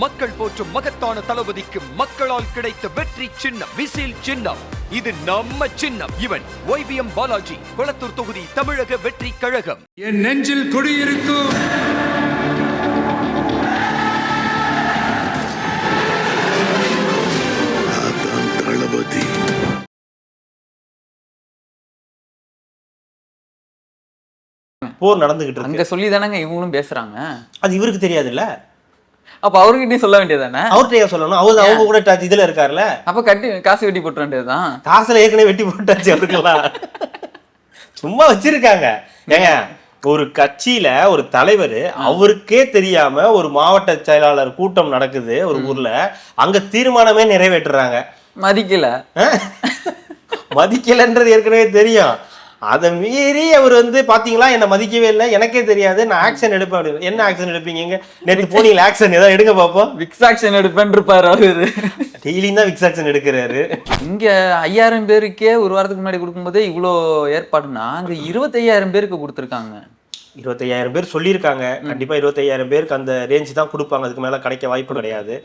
மக்கள் போற்றும் மகத்தான தளபதிக்கு மக்களால் கிடைத்த வெற்றி சின்னம் விசில் சின்னம். இது நம்ம சின்னம். இவன் YBM பாலாஜி, கொளத்தூர் தொகுதி, தமிழக வெற்றி கழகம். என் நெஞ்சில் குடியிருக்கும் தளபதி. போர் நடந்துகிட்டு இருக்கு. அங்க சொல்லி தானங்க இவங்களும் பேசுறாங்க. அது இவருக்கு தெரியாதுல்ல. அப்ப அவர்கிட்டயும் சொல்ல வேண்டியதானே? அவர்கிட்ட சொல்லணும். அவங்க கூட இதுல இருக்காருல்ல. அப்ப கட்டி காசு வெட்டி போட்டுற வேண்டியதுதான். காசுல ஏற்கனவே வெட்டி போட்டாச்சு அவருக்கெல்லாம். சும்மா வச்சிருக்காங்க. ஏங்க, ஒரு கட்சியில ஒரு தலைவர் அவருக்கே தெரியாம ஒரு மாவட்ட செயலாளர் கூட்டம் நடக்குது ஒரு ஊர்ல, அங்க தீர்மானமே நிறைவேற்றுறாங்க. மதிக்கலன்றது ஏற்கனவே தெரியும். அதை மீறி அவர் பாத்தீங்களா என்ன மதிக்கவே இல்லை, எனக்கே தெரியாது, நான் ஆக்ஷன் எடுப்பேன் அப்படின்னு. என்ன ஆக்ஷன் எடுப்பீங்க? நேற்று போனீங்களா ஆக்ஷன்? ஏதாவது எடுங்க பாப்போம். விக்ஸ் ஆக்ஷன் எடுப்பேன் இருப்பாரு அவரு. டெய்லியும் தான் விக்ஸ் ஆக்ஷன் எடுக்கிறாரு. இங்க 5000 பேருக்கே ஒரு வாரத்துக்கு முன்னாடி கொடுக்கும்போதே இவ்வளோ ஏற்பாடுனா அங்க 25000 பேருக்கு கொடுத்துருக்காங்க. 25000 பேர் சொல்லியிருக்காங்க. கண்டிப்பா 25000 பேருக்கு அந்த ரேஞ்ச் தான் கொடுப்பாங்க. அதுக்கு மேல கிடைக்க வாய்ப்பு கிடையாது.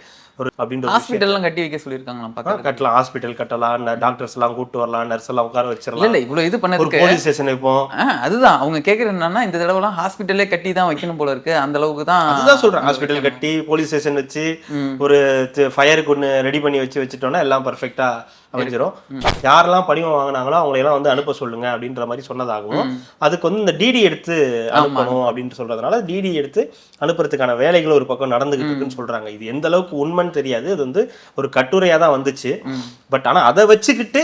ஹாஸ்பிட்டல்லாம் கட்டி வைக்க சொல்லிருக்காங்க. கட்டலாம், ஹாஸ்பிட்டல் கட்டலாம், டாக்டர்ஸ் எல்லாம் கூட்டு வரலாம், நர்ஸ் எல்லாம் உட்கார வச்சிடலாம். இல்ல இவ்வளவு இது பண்ணதுக்கு போலீஸ் ஸ்டேஷன் வைப்போம். அதுதான் அவங்க கேக்குறது என்னன்னா, இந்த தடவை எல்லாம் ஹாஸ்பிட்டலே கட்டி தான் வைக்கணும் போல இருக்கு. அந்த அளவுக்கு தான். அதுதான் சொல்றேன். ஹாஸ்பிட்டல் கட்டி போலீஸ் ஸ்டேஷன் வச்சு ஒரு ஃபயருக்கு ஒன்று ரெடி பண்ணி வச்சுட்டோம்னா எல்லாம் பர்ஃபெக்டா அமைஞ்சிரும். யாரெல்லாம் படிவம் வாங்கினாங்களோ அவங்களையெல்லாம் அனுப்ப சொல்லுங்க அப்படின்ற மாதிரி சொன்னதாகவும், அதுக்கு இந்த டிடி எடுத்து அனுப்பணும் அப்படின்னு சொல்றதுனால டிடி எடுத்து அனுப்புறதுக்கான வேலைகள் ஒரு பக்கம் நடந்துகிட்டு இருக்குன்னு சொல்றாங்க. இது எந்த அளவுக்கு உண்மைன்னு தெரியாது. அது ஒரு கட்டுரையா தான் வந்துச்சு. பட் ஆனா அதை வச்சுக்கிட்டு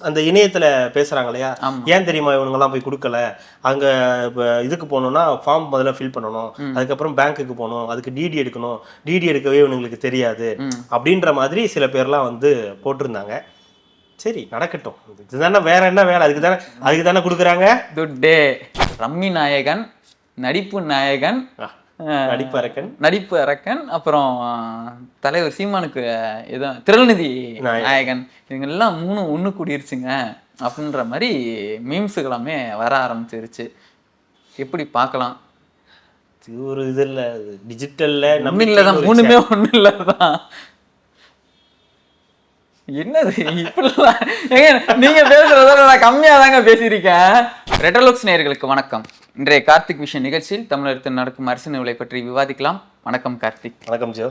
அந்த இணையத்துல பேசுறாங்க இல்லையா, ஏன் தெரியுமா இவங்க எல்லாம் போய் கொடுக்கல, அங்க இதுக்கு போகணும்னா ஃபார்ம் முதல்ல ஃபில் பண்ணணும், அதுக்கப்புறம் பேங்க்குக்கு போகணும், அதுக்கு டிடி எடுக்கணும், டிடி எடுக்கவே இவங்களுக்கு தெரியாது அப்படின்ற மாதிரி சில பேர்லாம் போட்டிருந்தாங்க. சரி, நடக்கட்டும். இதுதானே, வேற என்ன வேலை? அதுக்கு தானே கொடுக்குறாங்க. துட்டே ரம்மி நாயகன், நடிப்பு நாயகன், நடிப்பு அரக்கன், அப்புறம் தலைவர் சீமானுக்கு ஏதோ திருநிதி நாயகன், இவங்க எல்லாம் 3 ஒண்ணு கூடிருச்சுங்க அப்படின்ற மாதிரி மீம்ஸுக்கெல்லாமே வர ஆரம்பிச்சிருச்சு. எப்படி பார்க்கலாம்? ஒரு இது இல்ல, டிஜிட்டல்ல நம்ம இல்லதான், 3மே ஒண்ணு இல்லதான். என்னது இப்படிலாம் நீங்க பேசுறத நான் கம்மியா தாங்க பேசியிருக்கேன். ரெட்ரோலுக்ஸ் நேயர்களுக்கு வணக்கம். இன்றைய கார்த்திக் விஷன் நிகழ்ச்சியில் தமிழகத்தில் நடக்கும் அரசியல் நிலை பற்றி விவாதிக்கலாம். வணக்கம் கார்த்திக். வணக்கம் ஜோ.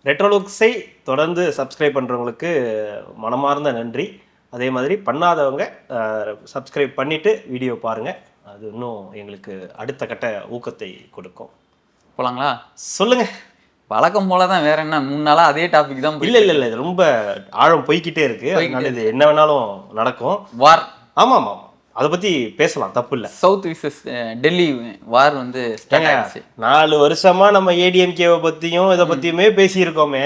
ரெட்ரோலுக்ஸை தொடர்ந்து சப்ஸ்கிரைப் பண்றவங்களுக்கு மனமார்ந்த நன்றி. அதே மாதிரி பண்ணாதவங்க சப்ஸ்கிரைப் பண்ணிட்டு வீடியோ பாருங்க. அது இன்னும் எங்களுக்கு அடுத்த கட்ட ஊக்கத்தை கொடுக்கும். போலாங்களா? சொல்லுங்க. வழக்கம் போலதான், வேற என்ன, 3 நாளா அதே டாபிக் தான். இல்ல இது ரொம்ப ஆழம் போய்கிட்டே இருக்கு. அதனால இது என்ன வேணாலும் நடக்கும். வார். ஆமா, அதை பத்தி பேசலாம், தப்பு இல்ல. சவுத் விசஸ் டெல்லி வார் 4 வருஷமா நம்ம ஏடிஎம்கேவை பத்தியும் இதை பத்தியுமே பேசியிருக்கோமே.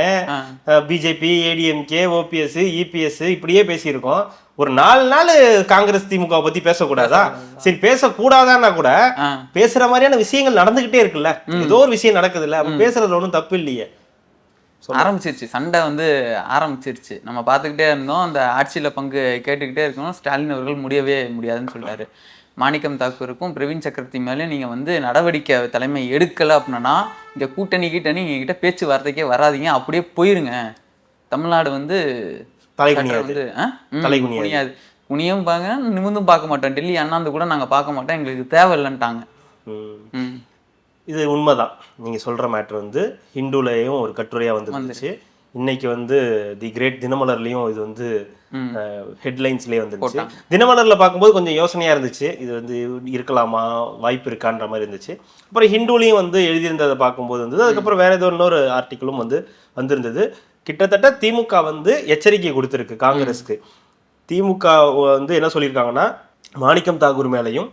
பிஜேபி, ஏடிஎம்கே, ஓபிஎஸ், இபிஎஸ் இப்படியே பேசியிருக்கோம். ஒரு 4 நாள் காங்கிரஸ் திமுக பத்தி பேசக்கூடாதா? சரி, பேசக்கூடாதான்னா கூட பேசுற மாதிரியான விஷயங்கள் நடந்துகிட்டே இருக்குல்ல. ஏதோ ஒரு விஷயம் நடக்குது இல்ல, அப்ப பேசுறதுல ஒன்றும் தப்பு இல்லையே. ஆரம்பிச்சிருச்சு சண்டை, ஆரம்பிச்சிருச்சு. நம்ம பார்த்துக்கிட்டே இருந்தோம். அந்த ஆட்சியில பங்கு கேட்டுக்கிட்டே இருக்கணும். ஸ்டாலின் அவர்கள் முடியவே முடியாதுன்னு சொல்லிட்டாரு. மாணிக்கம் தாக்கூருக்கும் பிரவீன் சக்கரவர்த்தி மேலே நீங்க நடவடிக்கை தலைமை எடுக்கல அப்படின்னா இங்க கூட்டணி நீங்க கிட்ட பேச்சுவார்த்தைக்கே வராதிங்க, அப்படியே போயிருங்க. தமிழ்நாடு குனியாது. குனியும் பாங்க, நிமிந்தும் பார்க்க மாட்டோம். டெல்லி அண்ணாந்து கூட நாங்க பார்க்க மாட்டோம், எங்களுக்கு தேவையில்லைன்ட்டாங்க. இது உண்மைதான். நீங்க சொல்ற மேட்டர் ஹிந்துலையும் ஒரு கட்டுரையா வந்துச்சு. இன்னைக்கு தி கிரேட் தினமலர்லயும் இது ஹெட்லைன்ஸ்லயே வந்துருச்சு. தினமலர்ல பார்க்கும்போது கொஞ்சம் யோசனையா இருந்துச்சு. இது இருக்கலாமா, வாய்ப்பு இருக்கான்ற மாதிரி இருந்துச்சு. அப்புறம் ஹிந்துலையும் எழுதியிருந்ததை பார்க்கும்போது அதுக்கப்புறம் வேற ஏதோ இன்னொரு ஆர்டிக்கிளும் வந்திருந்தது. கிட்டத்தட்ட திமுக எச்சரிக்கை கொடுத்துருக்கு காங்கிரஸ்க்கு. திமுக என்ன சொல்லியிருக்காங்கன்னா, மாணிக்கம் தாக்கூர் மேலையும்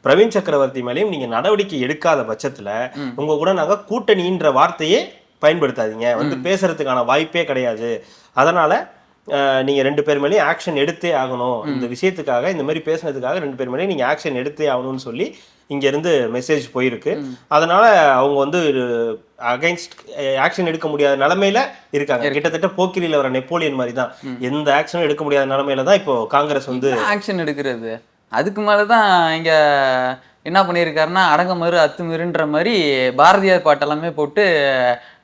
பிரவீன் சக்கரவர்த்தி மேலையும் நீங்க நடவடிக்கை எடுக்காத பட்சத்துல உங்க கூட நாங்க கூட்டணின்ற வார்த்தையே பயன்படுத்தாதீங்க, பேசுறதுக்கான வாய்ப்பே கிடையாது. அதனால நீங்க 2 பேர் மேலேயும் ஆக்ஷன் எடுத்தே ஆகணும். இந்த விஷயத்துக்காக, இந்த மாதிரி பேசுனதுக்காக 2 பேர் மேலேயும் நீங்க ஆக்ஷன் எடுத்தே ஆகணும்னு சொல்லி இங்க இருந்து மெசேஜ் போயிருக்கு. அதனால அவங்க அகைன்ஸ்ட் ஆக்ஷன் எடுக்க முடியாத நிலைமையில இருக்காங்க. கிட்டத்தட்ட போக்கிரியில வர நெப்போலியன் மாதிரி தான். எந்த ஆக்ஷனும் எடுக்க முடியாத நிலைமையில தான் இப்போ காங்கிரஸ் ஆக்ஷன் எடுக்கிறது. அதுக்கு மேலதான் இங்க என்ன பண்ணியிருக்காருன்னா, அடங்கமறு அத்துமீறுன்ற மாதிரி பாரதியார் பாட்டெல்லாமே போட்டு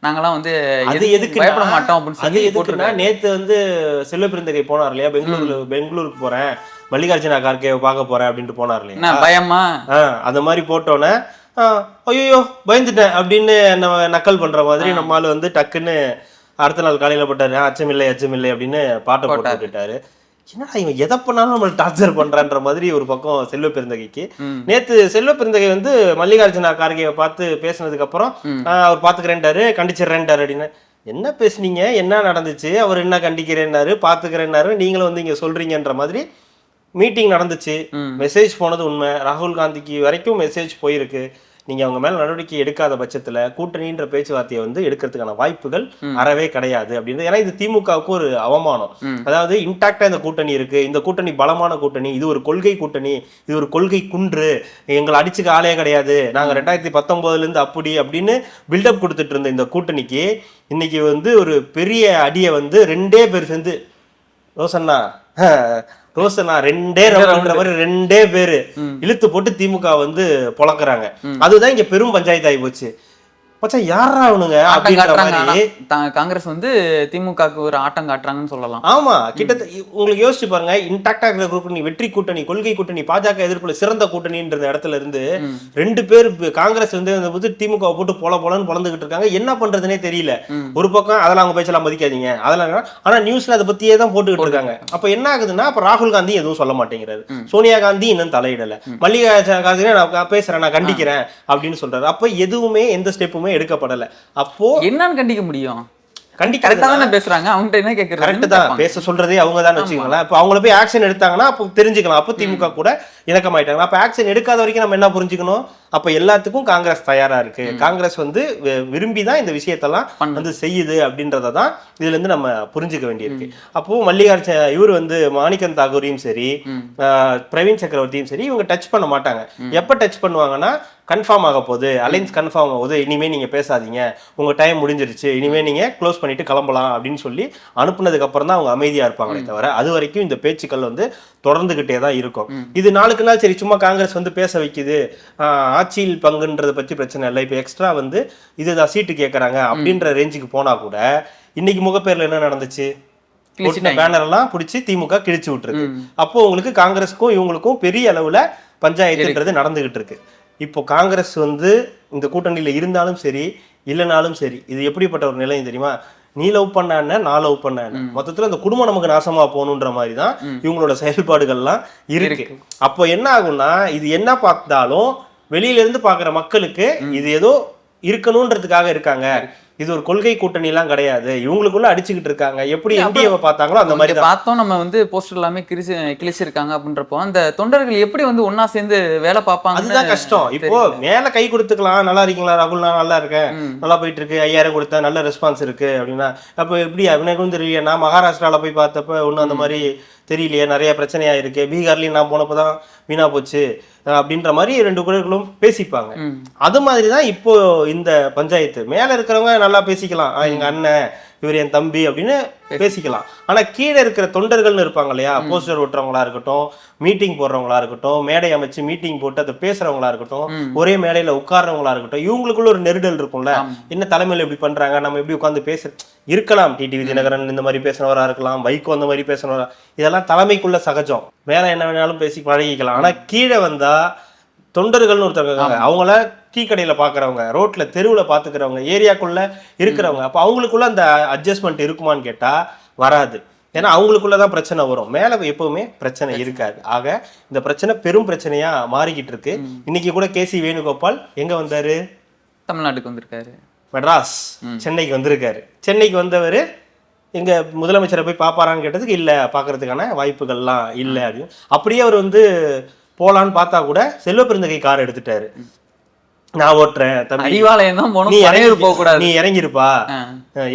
நாங்களாம் வந்து அது எதுக்கு பயப்பட மாட்டோம் அப்படின்னு அது சொல்லி எதுக்குன்னா போட்டிருக்காரு. நேத்து வந்து செல்வ பெருந்தகை போனார் இல்லையா, பெங்களூருக்கு போறேன், மல்லிகார்ஜுனா கார்கேவை பார்க்க போறேன் அப்படின்ட்டு போனார் என்ன இல்லையா. பயமா? அந்த மாதிரி போட்டோன்னே ஐயோ பயந்துட்டேன் அப்படின்னு நம்ம நக்கல் பண்ற மாதிரி நம்மளால வந்து டக்குன்னு அடுத்த நாள் காலையில போட்டாரு, அச்சமில்லை அச்சமில்லை அப்படின்னு பாட்டை போட்டு விட்டுட்டாரு. என்னடா இவன் எதை பண்ணாலும் நம்மளை டார்ச்சர் பண்றான்ற மாதிரி ஒரு பக்கம் செல்வ பெருந்தகைக்கு. நேத்து செல்வ பெருந்தகை வந்து மல்லிகார்ஜுனா கார்கேவை பார்த்து பேசினதுக்கு அப்புறம் அவர் பாத்துக்கிறேன்டாரு, கண்டிச்சிடறேன்டாரு அப்படின்னு. என்ன பேசுனீங்க, என்ன நடந்துச்சு, அவர் என்ன கண்டிக்கிறேன்னாரு, பாத்துக்கிறேன்னாரு, நீங்களும் வந்து இங்க சொல்றீங்கன்ற மாதிரி மீட்டிங் நடந்துச்சு. மெசேஜ் போனது உண்மை. ராகுல் காந்திக்கு வரைக்கும் மெசேஜ் போயிருக்கு. நீங்க அவங்க மேல நடவடிக்கை எடுக்காத பட்சத்துல கூட்டணின்ற பேச்சுவார்த்தையை வந்து எடுக்கிறதுக்கான வாய்ப்புகள் அறவே கிடையாது அப்படின்னு. ஏன்னா இது திமுகவுக்கு ஒரு அவமானம். அதாவது இன்டாக்டா இந்த கூட்டணி இருக்கு, இந்த கூட்டணி பலமான கூட்டணி, இது ஒரு கொள்கை கூட்டணி, இது ஒரு கொள்கை குன்று, எங்களை அடிச்சுக்க ஆளே கிடையாது, நாங்க 2019 இருந்து அப்படி அப்படின்னு பில்டப் கொடுத்துட்டு இருந்த இந்த கூட்டணிக்கு இன்னைக்கு வந்து ஒரு பெரிய அடியை வந்து 2 பேர் சேர்ந்து ரோசன்னா ரெண்டே பேரு இழுத்து போட்டு திமுக வந்து பொளக்குறாங்க. அதுதான் இங்க பெரும் பஞ்சாயத்து ஆகி போச்சு. மச்சான் யாரா அவனுங்க அப்படின்ற மாதிரி காங்கிரஸ் வந்து திமுகவுக்கு ஒரு ஆட்டம் காட்டுறாங்கன்னு சொல்லலாம். ஆமா, கிட்டத்தட்ட உங்களுக்கு யோசிச்சு பாருங்க, இன்டாக்டா இருக்கிற கூட்டணி, வெற்றி கூட்டணி, கொள்கை கூட்டணி, பாஜக எதிர்ப்புல சிறந்த கூட்டணின்ற இடத்துல இருந்து 2 பேர் காங்கிரஸ் வந்து திமுக போட்டு போலன்னு பொழந்துகிட்டு இருக்காங்க. என்ன பண்றதுனே தெரியல. ஒரு பக்கம் அதெல்லாம் அவங்க பேச்செல்லாம் மதிக்காதீங்க அதெல்லாம், ஆனா நியூஸ்ல அதை பத்தியே தான் போட்டுக்கிட்டு இருக்காங்க. அப்ப என்ன ஆகுதுன்னா, அப்ப ராகுல் காந்தி எதுவும் சொல்ல மாட்டேங்கிறாரு, சோனியா காந்தி இன்னும் தலையிடல, மல்லிகார்ஜுன கார்கே நான் பேசுறேன், நான் கண்டிக்கிறேன் அப்படின்னு சொல்றாரு. அப்ப எதுவுமே எந்த ஸ்டெப்புமே எடுக்கப்படல. அப்போ என்னன்னு கண்டிக்க முடியும்? பேசுறாங்க, அவங்க என்ன கேக்குறாங்க, கரெக்ட் தான் பேச சொல்றதே அவங்க தான் வச்சுக்கோங்களேன். இப்ப அவங்கள போய் ஆக்ஷன் எடுத்தாங்கன்னா அப்போ தெரிஞ்சுக்கலாம், அப்போ திமுக கூட இணக்கமாயிட்டாங்க. அப்ப ஆக்ஷன் எடுக்காத வரைக்கும் நம்ம என்ன புரிஞ்சுக்கணும், அப்ப எல்லாத்துக்கும் காங்கிரஸ் தயாரா இருக்கு, காங்கிரஸ் வந்து விரும்பிதான் இந்த விஷயத்தெல்லாம் வந்து செய்யுது அப்படின்றதான் இதுல இருந்து நம்ம புரிஞ்சுக்க வேண்டியிருக்கு. அப்போ மல்லிகார்ஜுன இவர் வந்து மாணிக்கம் தாகூரையும் சரி, பிரவீன் சக்கரவர்த்தியும் சரி, இவங்க டச் பண்ண மாட்டாங்க. எப்ப டச் பண்ணுவாங்கன்னா, கன்ஃபார்ம் ஆக போகுது, அலைன்ஸ் கன்ஃபார்ம் ஆக போகுது, இனிமே நீங்க பேசாதீங்க, உங்க டைம் முடிஞ்சிருச்சு, இனிமே நீங்க க்ளோஸ் பண்ணிட்டு கிளம்பலாம் அப்படின்னு சொல்லி அனுப்புனதுக்கு அப்புறம் தான் அவங்க அமைதியா இருப்பாங்களே தவிர, அது வரைக்கும் இந்த பேச்சுக்கள் வந்து தொடர்ந்துகிட்டே தான் இருக்கும். இது நாளுக்கு நாள் சரி சும்மா காங்கிரஸ் வந்து பேச வைக்குது, ஆட்சியில் பங்குன்றதை பற்றி பிரச்சனை இல்லை, இப்போ எக்ஸ்ட்ரா வந்து இதுதான் சீட்டு கேட்கறாங்க அப்படின்ற ரேஞ்சுக்கு போனா கூட, இன்னைக்கு முகப்பேர்ல என்ன நடந்துச்சு, பேனர் எல்லாம் பிடிச்சி திமுக கிழிச்சு விட்டுருக்கு. அப்போ உங்களுக்கு காங்கிரஸுக்கும் இவங்களுக்கும் பெரிய அளவுல பஞ்சாயத்துன்றது நடந்துகிட்டு இருக்கு. இப்போ காங்கிரஸ் வந்து இந்த கூட்டணியில இருந்தாலும் சரி இல்லைனாலும் சரி, இது எப்படிப்பட்ட ஒரு நிலை தெரியுமா, நீ லவ் பண்ண நான் லவ் பண்ண மொத்தத்துல அந்த குடும்பம் நமக்கு நாசமா போகணுன்ற மாதிரி தான் இவங்களோட செயல்பாடுகள்லாம் இருக்கு. அப்போ என்ன ஆகும்னா, இது என்ன பார்த்தாலும் வெளியில இருந்து பாக்குற மக்களுக்கு இது ஏதோ இருக்கணும்ன்றதுக்காக இருக்காங்க, இது ஒரு கொள்கை கூட்டணி எல்லாம் கிடையாது, இவங்களுக்குள்ள அடிச்சுக்கிட்டு இருக்காங்க. எப்படி என்டிஏவை பார்த்தாங்களோ அந்த மாதிரி பார்த்தோம். நம்ம வந்து போஸ்டர் எல்லாமே கிழிச்சிருக்காங்க அப்படின்றப்போ அந்த தொண்டர்கள் எப்படி வந்து ஒன்னா சேர்ந்து வேலை பார்ப்பாங்க, அதுதான் கஷ்டம். இப்போ மேல கை கொடுத்துக்கலாம், நல்லா இருக்கீங்களா ராகுல், நான் நல்லா இருக்கேன், நல்லா போயிட்டு இருக்கு, 5000 கொடுத்தா நல்ல ரெஸ்பான்ஸ் இருக்கு அப்படின்னா, அப்போ எப்படி அவனுக்கும் தெரியல. நான் மகாராஷ்டிரால போய் பார்த்தப்ப ஒன்றும் அந்த மாதிரி தெரியலையே, நிறைய பிரச்சனையா இருக்கு, பீகார்லயும் நான் போனப்பதான் வீணா போச்சு அப்படின்ற மாதிரி 2 குரல்களும் பேசிப்பாங்க. அது மாதிரிதான் இப்போ இந்த பஞ்சாயத்து. மேல இருக்கிறவங்க நல்லா பேசிக்கலாம், எங்க அண்ணன், இவர் என் தம்பி அப்படின்னு பேசிக்கலாம். ஆனா கீழே இருக்கிற தொண்டர்கள்னு இருப்பாங்க இல்லையா, போஸ்டர் ஓட்டுறவங்களா இருக்கட்டும், மீட்டிங் போடுறவங்களா இருக்கட்டும், மேடை அமைச்சு மீட்டிங் போட்டு அதை பேசுறவங்களா இருக்கட்டும், ஒரே மேடையில உட்கார்றவங்களா இருக்கட்டும், இவங்களுக்குள்ள ஒரு நெருடல் இருக்கும்ல, என்ன தலைமையில இப்படி பண்றாங்க, நம்ம எப்படி உட்காந்து பேச இருக்கலாம். டிடிவி தினகரன் இந்த மாதிரி பேசுனவரா இருக்கலாம், வைகோ அந்த மாதிரி பேசுனவரா, இதெல்லாம் தலைமைக்குள்ள சகஜம், மேல என்ன வேணாலும் பேசி பழகிக்கலாம். ஆனா கீழே வந்தா தொண்டர்கள்னு ஒருத்தவங்க இருக்காங்க, அவங்கள டீ கடையில பாக்குறவங்க, ரோட்ல தெருவுல பாத்துக்கிறவங்க, ஏரியாக்குள்ள இருக்கிறவங்க, அப்ப அவங்களுக்குள்ள அந்த அட்ஜஸ்ட்மெண்ட் இருக்குமான்னு கேட்டா வராது. ஏன்னா அவங்களுக்குள்ளதான் பிரச்சனை வரும், மேல எப்பவுமே பிரச்சனை இருக்காது. ஆக இந்த பிரச்சனை பெரும் பிரச்சனையா மாறிக்கிட்டு இருக்கு. இன்னைக்கு கூட கேசி வேணுகோபால் எங்க வந்தாரு, தமிழ்நாட்டுக்கு வந்திருக்காரு, மெட்ராஸ் சென்னைக்கு வந்திருக்காரு. சென்னைக்கு வந்தவர் எங்க முதலமைச்சரை போய் பாப்பாரான்னு கேட்டதுக்கு இல்ல, பாக்குறதுக்கான வாய்ப்புகள்லாம் இல்லை அப்படின்னு. அப்படியே அவர் வந்து போலான்னு பார்த்தா கூட செல்வ பெருந்தகை கார் எடுத்துட்டாரு, நான் ஓட்டுறேன் தம்பி, நீ இறங்கிருப்பா,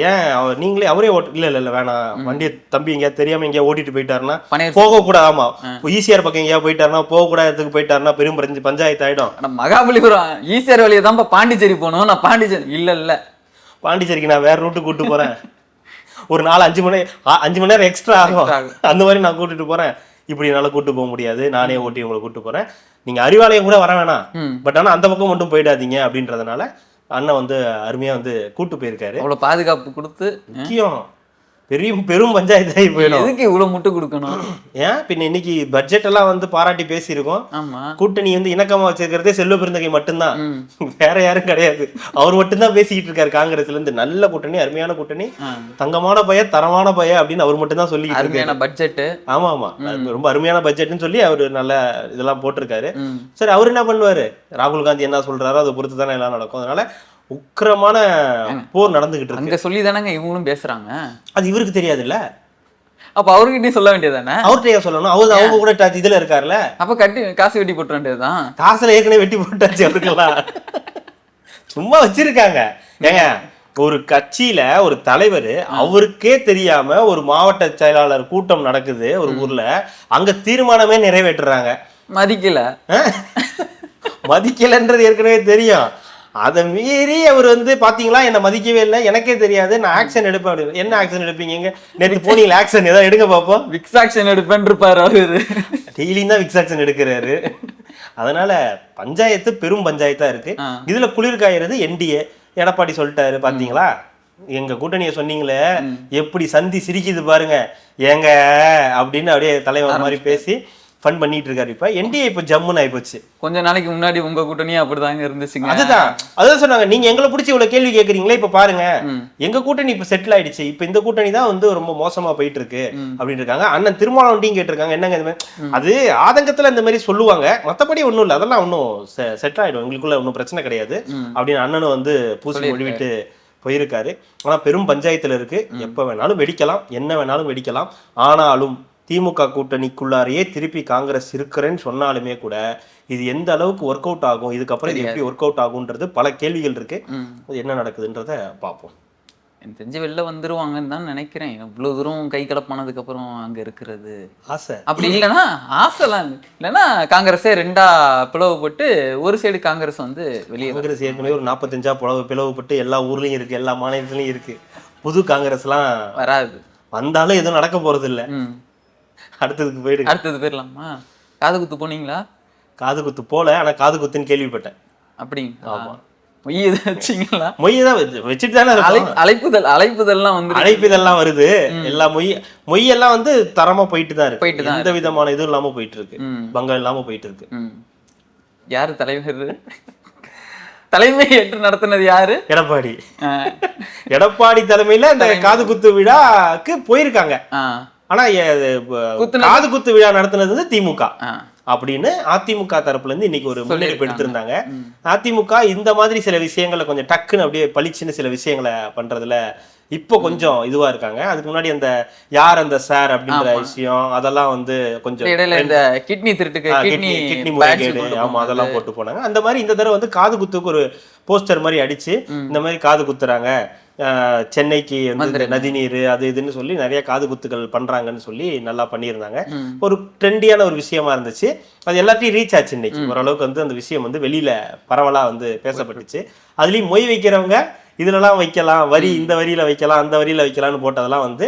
ஏன் நீங்களே அவரே இல்ல வேணாம், வண்டியை தம்பி எங்கேயா தெரியாம எங்கேயா ஓட்டிட்டு போயிட்டாருன்னா போக கூட, ஆமா ஈசிஆர் பக்கம் எங்கேயா போயிட்டாருன்னா போக கூட, இடத்துக்கு போயிட்டாருன்னா பெரும் பஞ்சாயத்து ஆயிடும். மகாபலிபுரம் ஈசிஆர் வழியை தான் பாண்டிச்சேரி போகணும், நான் பாண்டிச்சேரி இல்ல பாண்டிச்சேரிக்கு நான் வேற ரூட்டு கூட்டு போறேன், ஒரு 4-5 மணி நேரம் எக்ஸ்ட்ரா ஆகும், அந்த மாதிரி நான் கூட்டிட்டு போறேன், இப்படி என்னால கூட்டு போக முடியாது, நானே ஓட்டி உங்களை கூட்டு போறேன், நீங்க அறிவாலயம் கூட வர வேணாம், பட் ஆனா அந்த பக்கம் மட்டும் போயிடாதீங்க அப்படின்றதுனால அண்ணன் வந்து அருமையா வந்து கூட்டு போயிருக்காரு. அவ்வளவு பாதுகாப்பு கொடுத்து முக்கியம் பெரும் பஞ்சாயத்தாகி போயிடும். எதுக்கு இவ்வளவு முட்டு கொடுக்கணும்? ஏன் பின்ன இன்னைக்கு பட்ஜெட் எல்லாம் வந்து பாராட்டி பேசியிருக்கோம். ஆமா, கூட்டணி வந்து இணக்கமா வச்சிருக்கிறதே செல்வ பெருந்தகை மட்டும்தான், வேற யாரும் கிடையாது. அவர் மட்டும்தான் பேசிக்கிட்டு இருக்காரு காங்கிரஸ்ல இருந்து. நல்ல கூட்டணி, அருமையான கூட்டணி, தங்கமான பய, தரமான பய அப்படின்னு அவர் மட்டும் தான் சொல்லிக்கிட்டு அருமையான பட்ஜெட். ஆமா ஆமா, ரொம்ப அருமையான பட்ஜெட்னு சொல்லி அவரு நல்ல இதெல்லாம் போட்டிருக்காரு. சரி, அவர் என்ன பண்ணுவாரு? ராகுல் காந்தி என்ன சொல்றாரோ அதை பொறுத்து தானே எல்லாம் நடக்கும். அதனால உக்கிரமான போர் நடந்துகிட்டு இருக்கு. அங்க சொல்லி தானங்க இவங்களும் பேசுறாங்க. அது இவருக்கு தெரியாதுல்ல, அப்ப அவர்கிட்டயும் சொல்ல வேண்டியதானே? அவர்கிட்ட சொல்லணும். அவங்க கூட இதுல இருக்காருல்ல, அப்ப கட்டி காசு வெட்டி போட்டு வேண்டியதுதான். காசுல ஏற்கனவே வெட்டி போட்டாச்சு அவருக்கெல்லாம். சும்மா வச்சிருக்காங்க. ஏங்க, ஒரு கட்சியில ஒரு தலைவர் அவருக்கே தெரியாம ஒரு மாவட்ட செயலாளர் கூட்டம் நடக்குது ஒரு ஊர்ல, அங்க தீர்மானமே நிறைவேற்றுறாங்க. மதிக்கலன்றது ஏற்கனவே தெரியும். அதை மீறி அவர் வந்து பாத்தீங்களா என்ன மதிக்கவே இல்லை, எனக்கே தெரியாது, நான் ஆக்ஷன் எடுப்பேன் அப்படின்னு. என்ன ஆக்ஷன் எடுப்பீங்க? நேற்று போனீங்களா ஆக்ஷன் ஏதாவது எடுங்க பார்ப்போம். விக்ஸ் ஆக்ஷன் எடுப்பேன் இருப்பாரு அவரு. டெய்லியும் தான் விக்ஸ் ஆக்ஷன் எடுக்கிறாரு. அதனால பஞ்சாயத்து பெரும் பஞ்சாயத்தா இருக்கு. இதுல குளிர் காயறது என்டிஏ. எடப்பாடி சொல்லிட்டாரு, பாத்தீங்களா எங்க கூட்டணியை சொன்னீங்களே எப்படி சந்தி சிரிக்குது பாருங்க ஏங்க அப்படின்னு அப்படியே தலைவர் மாதிரி பேசி ஃபன் பண்ணிட்டு இருக்காரு. இப்ப என்டிஏ இப்ப ஜம்முன்னு ஆயிப்போச்சு. கொஞ்ச நாளைக்கு முன்னாடி உங்க கூட்டணியே அப்படிதாங்க இருந்துச்சுங்க. அதுதான் சொன்னாங்க, நீங்க எங்களை பிடிச்சி இவ்வளவு கேள்வி கேட்கறீங்களே, இப்ப பாருங்க எங்க கூட்டணி இப்ப செட்டில் ஆயிடுச்சு, இப்ப இந்த கூட்டணி தான் வந்து ரொம்ப மோசமா போயிட்டு இருக்கு அப்படின்னு இருக்காங்க. அண்ணன் திருமாவளவன்டையும் கேட்டிருக்காங்க, என்னங்க இது மாதிரி. அது ஆதங்கத்துல இந்த மாதிரி சொல்லுவாங்க, மத்தபடி ஒண்ணும் இல்லை, அதெல்லாம் ஒன்னும் செட்டில் ஆயிடும், எங்களுக்குள்ள ஒன்னும் பிரச்சனை கிடையாது அப்படின்னு அண்ணனும் வந்து பூசி மொழிவிட்டு போயிருக்காரு. ஆனா பெரும் பஞ்சாயத்துல இருக்கு. எப்ப வேணாலும் வெடிக்கலாம், என்ன வேணாலும் வெடிக்கலாம். ஆனாலும் திமுக கூட்டணிக்குள்ளாரையே திருப்பி காங்கிரஸ் இருக்கிறேன்னு சொன்னாலுமே கூட இது எந்த அளவுக்கு ஒர்க் அவுட் ஆகும், இதுக்கப்புறம் இது எப்படி ஒர்க் அவுட் ஆகுன்றது பல கேள்விகள் இருக்கு. என்ன நடக்குதுன்றத பார்ப்போம். எனக்கு தெரிஞ்சு வெளில வந்துருவாங்கன்னு தான் நினைக்கிறேன். இவ்வளவு தூரம் கை கலப்பானதுக்கு அப்புறம் அங்க இருக்கிறது ஆசை. அப்படி இல்லைன்னா ஆசைலாம் இல்லைன்னா காங்கிரஸே ரெண்டா பிளவுபட்டு ஒரு சைடு காங்கிரஸ் வந்து வெளியே. காங்கிரஸ் ஏற்கனவே ஒரு 45 பிளவுபட்டு எல்லா ஊர்லயும் இருக்கு, எல்லா மாநிலத்திலயும் இருக்கு. புது காங்கிரஸ் எல்லாம் வராது, வந்தாலும் எதுவும் நடக்க போறது இல்லை. அடுத்தது போயிடலாமா? காது குத்து போனீங்களா? காது குத்து போல, ஆனா காது குத்துன்னு கேள்விப்பட்டேன். அப்படிங்களா? ஆமா. மொய் வச்சீங்களா? மொய்தான் வச்சுட்டு தானே அழைப்புதல்லாம் வந்து அழைப்புதெல்லாம் வருது. எல்லா மொய்யெல்லாம் வந்து தரமா போயிட்டு தான் இருக்கு, எந்த விதமான இதுவும் இல்லாம போயிட்டு இருக்கு, பங்கம் இல்லாம போயிட்டு இருக்கு. யாரு தலைவர்? தலைமை ஏற்று நடத்தினது யாரு? எடப்பாடி. எடப்பாடி தலைமையில இந்த காது குத்து விழாக்கு போயிருக்காங்க. ஆனா காது குத்து விழா நடத்தினது வந்து திமுக அப்படின்னு அதிமுக தரப்புல இருந்து இன்னைக்கு ஒரு முன்னெடுப்பு எடுத்திருந்தாங்க. அதிமுக இந்த மாதிரி சில விஷயங்களை கொஞ்சம் டக்குன்னு அப்படியே பளிச்சுன்னு சில விஷயங்களை பண்றதுல இப்போ கொஞ்சம் இதுவா இருக்காங்க. அதுக்கு முன்னாடி அந்த யார் அந்த சார் அப்படின்ற விஷயம் அதெல்லாம் வந்து கொஞ்சம் கிட்னி திருட்டுக்கு கிட்னி முறைகேடு, ஆமா அதெல்லாம் போட்டு போனாங்க. அந்த மாதிரி இந்த தடவை வந்து காது குத்துக்கு ஒரு போஸ்டர் மாதிரி அடிச்சு இந்த மாதிரி காது குத்துறாங்க, சென்னைக்கு வந்து நதிநீர் அது இதுன்னு சொல்லி நிறைய காது குத்துகள் பண்றாங்கன்னு சொல்லி நல்லா பண்ணியிருந்தாங்க. ஒரு ட்ரெண்டியான ஒரு விஷயமா இருந்துச்சு. அது எல்லாத்தையும் ரீச் ஆச்சு. இன்னைக்கு ஓரளவுக்கு வந்து அந்த விஷயம் வந்து வெளியில பரவலா வந்து பேசப்பட்டுச்சு. அதுலயும் மொய் வைக்கிறவங்க இதுலலாம் வைக்கலாம், வரி இந்த வரியில வைக்கலாம், அந்த வரியில வைக்கலாம்னு போட்டதெல்லாம் வந்து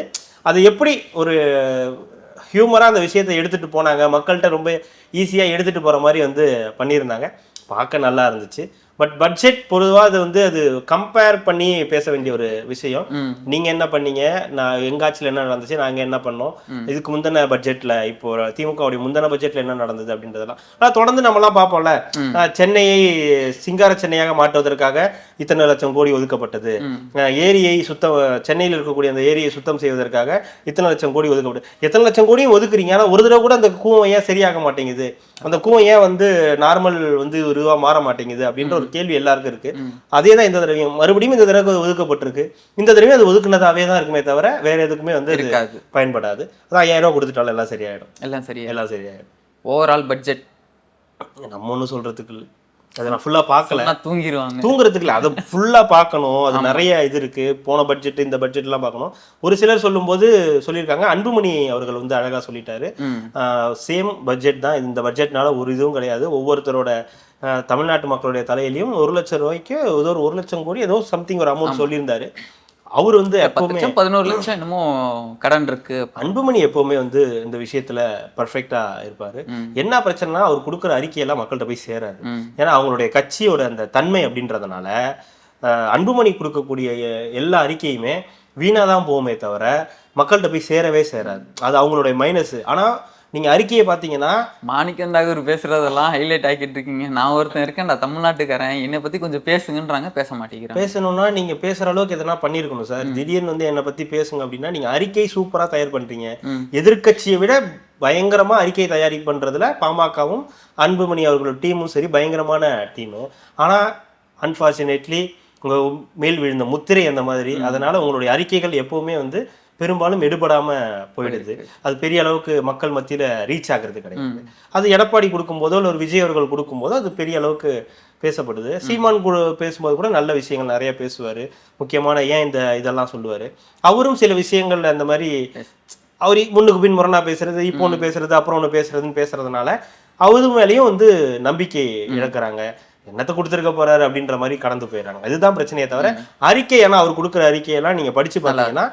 அது எப்படி ஒரு ஹியூமரா அந்த விஷயத்தை எடுத்துட்டு போனாங்க, மக்கள்கிட்ட ரொம்ப ஈஸியா எடுத்துட்டு போற மாதிரி வந்து பண்ணியிருந்தாங்க. பார்க்க நல்லா இருந்துச்சு. பட் பட்ஜெட் பொதுவாக அது வந்து அது கம்பேர் பண்ணி பேச வேண்டிய ஒரு விஷயம். நீங்க என்ன பண்ணீங்க, நான் எங்க ஆட்சியில் என்ன நடந்துச்சு, நாங்க என்ன பண்ணோம், இதுக்கு முந்தின பட்ஜெட்ல இப்போ திமுகவுடைய முந்தின பட்ஜெட்ல என்ன நடந்தது அப்படின்றதெல்லாம். ஆனால் தொடர்ந்து நம்மலாம் பார்ப்போம்ல, சென்னையை சிங்கார சென்னையாக மாற்றுவதற்காக இத்தனை லட்சம் கோடி ஒதுக்கப்பட்டது, ஏரியை சுத்தம், சென்னையில் இருக்கக்கூடிய அந்த ஏரியை சுத்தம் செய்வதற்காக இத்தனை லட்சம் கோடி ஒதுக்கப்பட்டது. எத்தனை லட்சம் கோடியும் ஒதுக்குறீங்க, ஆனால் ஒரு தடவை கூட அந்த கூவம் ஏன் சரியாக மாட்டேங்குது, அந்த கூவம் ஏன் வந்து நார்மல் வந்து ஒரு ரூபா மாற மாட்டேங்குது அப்படின்ற ஒரு கேள்வி எல்லாருக்கும் இருக்கு. அதே தான் இந்த தடவையும் மறுபடியும் இந்த தடவை ஒதுக்கப்பட்டிருக்கு. இந்த தடவையும் அது ஒதுக்குனதாவே தான் இருக்குமே தவிர வேற எதுக்குமே வந்து பயன்படாது. அதான் 5000 ரூபாய் கொடுத்துட்டாலும் எல்லாம் சரியாயிடும், எல்லாம் சரியாயிடும். ஓவரால் பட்ஜெட் நம்ம ஒன்றும் சொல்றதுக்கு இல்லை, அதை நான் ஃபுல்லா பார்க்கல, தூங்குறதுக்கு இல்லை, அதை ஃபுல்லா பார்க்கணும். அது நிறைய இது இருக்கு, போன பட்ஜெட் இந்த பட்ஜெட் எல்லாம் பார்க்கணும். ஒரு சிலர் சொல்லும் போது சொல்லியிருக்காங்க, அன்புமணி அவர்கள் வந்து அழகா சொல்லிட்டாரு, சேம் பட்ஜெட் தான், இந்த பட்ஜெட்னால ஒரு இதுவும் கிடையாது, ஒவ்வொருத்தரோட தமிழ்நாட்டு மக்களுடைய தலையிலையும் 1 லட்சம் ரூபாய்க்கு ஏதோ 1 லட்சம் கோடி ஏதோ சம்திங் ஒரு அமௌண்ட் சொல்லியிருந்தாரு. அவர் வந்து எப்பவுமே 11 லட்சம் என்னமோ கடன் இருக்கு. அன்புமணி எப்பவுமே வந்து இந்த விஷயத்துல பர்ஃபெக்டா இருப்பாரு. என்ன பிரச்சனைனா அவர் கொடுக்குற அறிக்கையெல்லாம் மக்கள்கிட்ட போய் சேராது. ஏன்னா அவங்களுடைய கட்சியோட அந்த தன்மை அப்படின்றதுனால அன்புமணி கொடுக்கக்கூடிய எல்லா அறிக்கையுமே வீணாக தான் போகுமே தவிர மக்கள்கிட்ட போய் சேரவே சேராது. அது அவங்களுடைய மைனஸ். ஆனால் நீங்கள் அறிக்கையை பார்த்தீங்கன்னா மாணிக்கம் தாகூர் பேசுறதெல்லாம் ஹைலைட் ஆக்கிட்டு இருக்கீங்க. நான் ஒருத்தன் இருக்கேன், நான் தமிழ்நாட்டுக்காரன், என்னை பற்றி கொஞ்சம் பேசுங்கன்றாங்க, பேச மாட்டேங்கிறேன். பேசணும்னா நீங்கள் பேசுகிற அளவுக்கு எதனா பண்ணியிருக்கணும் சார். திடீர்னு வந்து என்னை பற்றி பேசுங்க அப்படின்னா நீங்கள் அறிக்கை சூப்பராக தயார் பண்ணுறீங்க. எதிர்கட்சியை விட பயங்கரமாக அறிக்கை தயாரி பண்ணுறதுல பாமகவும் அன்புமணி அவர்களோட டீமும் சரி பயங்கரமான டீமு. ஆனால் அன்ஃபார்ச்சுனேட்லி உங்கள் மேல் விழுந்த முத்திரை அந்த மாதிரி, அதனால் உங்களுடைய அறிக்கைகள் எப்போவுமே வந்து பெரும்பாலும் எடுபடாம போயிடுது. அது பெரிய அளவுக்கு மக்கள் மத்தியில ரீச் ஆகிறது கிடையாது. அது எடப்பாடி கொடுக்கும்போதோ இல்லை ஒரு விஜய் அவர்கள் கொடுக்கும்போதோ அது பெரிய அளவுக்கு பேசப்படுது. சீமான் பேசும்போது கூட நல்ல விஷயங்கள் நிறைய பேசுவார். முக்கியமான ஏன் இந்த இதெல்லாம் சொல்லுவார். அவரும் சில விஷயங்கள்ல அந்த மாதிரி அவர் முன்னுக்கு பின் முரணா பேசுறது, இப்போ ஒன்று பேசுறது, அப்புறம் ஒன்று பேசுறதுன்னு பேசுறதுனால அவரு மேலேயும் வந்து நம்பிக்கை இழக்கிறாங்க. என்னத்தை கொடுத்துருக்க போறாரு அப்படின்ற மாதிரி கடந்து போயிடுறாங்க. இதுதான் பிரச்சனையே தவிர அறிக்கை, ஏன்னா அவர் கொடுக்குற அறிக்கையெல்லாம் நீங்க படிச்சு பார்த்தீங்கன்னா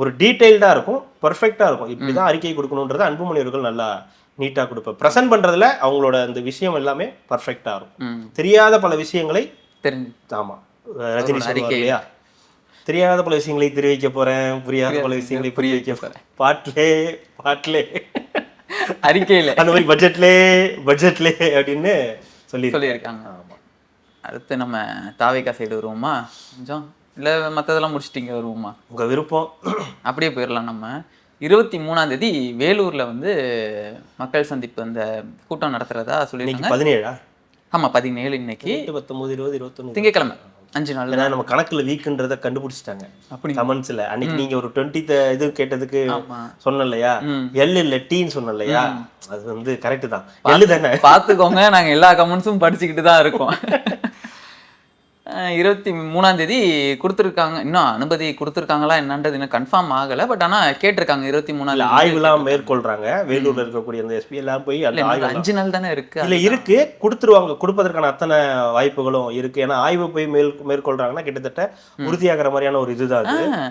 ஒரு டீடைல்டா இருக்கும், பர்ஃபெக்டா இருக்கும். இப்படிதான் அறிக்கை கொடுக்கணும்ன்றது அன்புமணி அவர்கள் நல்லா நீட்டா கொடுப்பார். ப்ரெசென்ட் பண்றதுல அவங்களோட அந்த விஷயம் எல்லாமே பர்ஃபெக்டா இருக்கும். தெரியாத பல விஷயங்களை தெரிஞ்சு, ஆமா ரஜினி சொல்லுவார் இல்லையா, தெரியாத பல விஷயங்களை தெரிவிக்க போறேன், புரியாத பல விஷயங்களை புரிய வைக்க போறேன், பாட்டிலே அறிக்கையில அந்த மாதிரி பட்ஜெட்லே அப்படின்னு சொல்லியிருக்காங்க. அடுத்து நம்ம தாவேகா சைடு வருவோமா கொஞ்சம், இல்லை மற்றதெல்லாம் முடிச்சிட்டிங்க வருவோமா? உங்கள் விருப்பம். அப்படியே போயிடலாம். நம்ம 23ஆம் தேதி வேலூரில் வந்து மக்கள் சந்திப்பு அந்த கூட்டம் நடத்துகிறதா சொல்லியிருக்காங்க. 17? ஆமாம் 17. இன்னைக்கு 19, 20, 21 திங்கக்கிழமை 5 நாள். ஏன்னா நம்ம கணக்குல வீக்குன்றத கண்டுபிடிச்சிட்டாங்க அப்படி கமெண்ட்ஸ்ல. அன்னைக்கு நீங்க ஒரு 20 இது கேட்டதுக்கு சொன்ன இல்லையா, எல் இல்ல டீன்னு சொன்ன இல்லையா, அது வந்து கரெக்ட் தான். எல்லு தானே, பார்த்துக்கோங்க. நாங்கள் எல்லா கமெண்ட்ஸும் படிச்சுக்கிட்டு தான் இருக்கோம். 23ஆம் தேதி கொடுத்துருக்காங்க. இன்னும் அனுமதி கொடுத்துருக்காங்களா என்னன்றது இன்னும் கன்ஃபார்ம் ஆகலை. பட் ஆனால் கேட்டிருக்காங்க 23ஆம் ஆய்வுலாம் மேற்கொள்றாங்க. வேலூர்ல இருக்கக்கூடிய அந்த எஸ்பி எல்லாம் போய் 5 நாள் தானே இருக்கு. இல்ல இருக்கு, கொடுத்துருவாங்க. கொடுப்பதற்கான அத்தனை வாய்ப்புகளும் இருக்கு. ஏன்னா ஆய்வு போய் மேற்கொள்றாங்கன்னா கிட்டத்தட்ட உறுதியாகிற மாதிரியான ஒரு இதுதான் அது.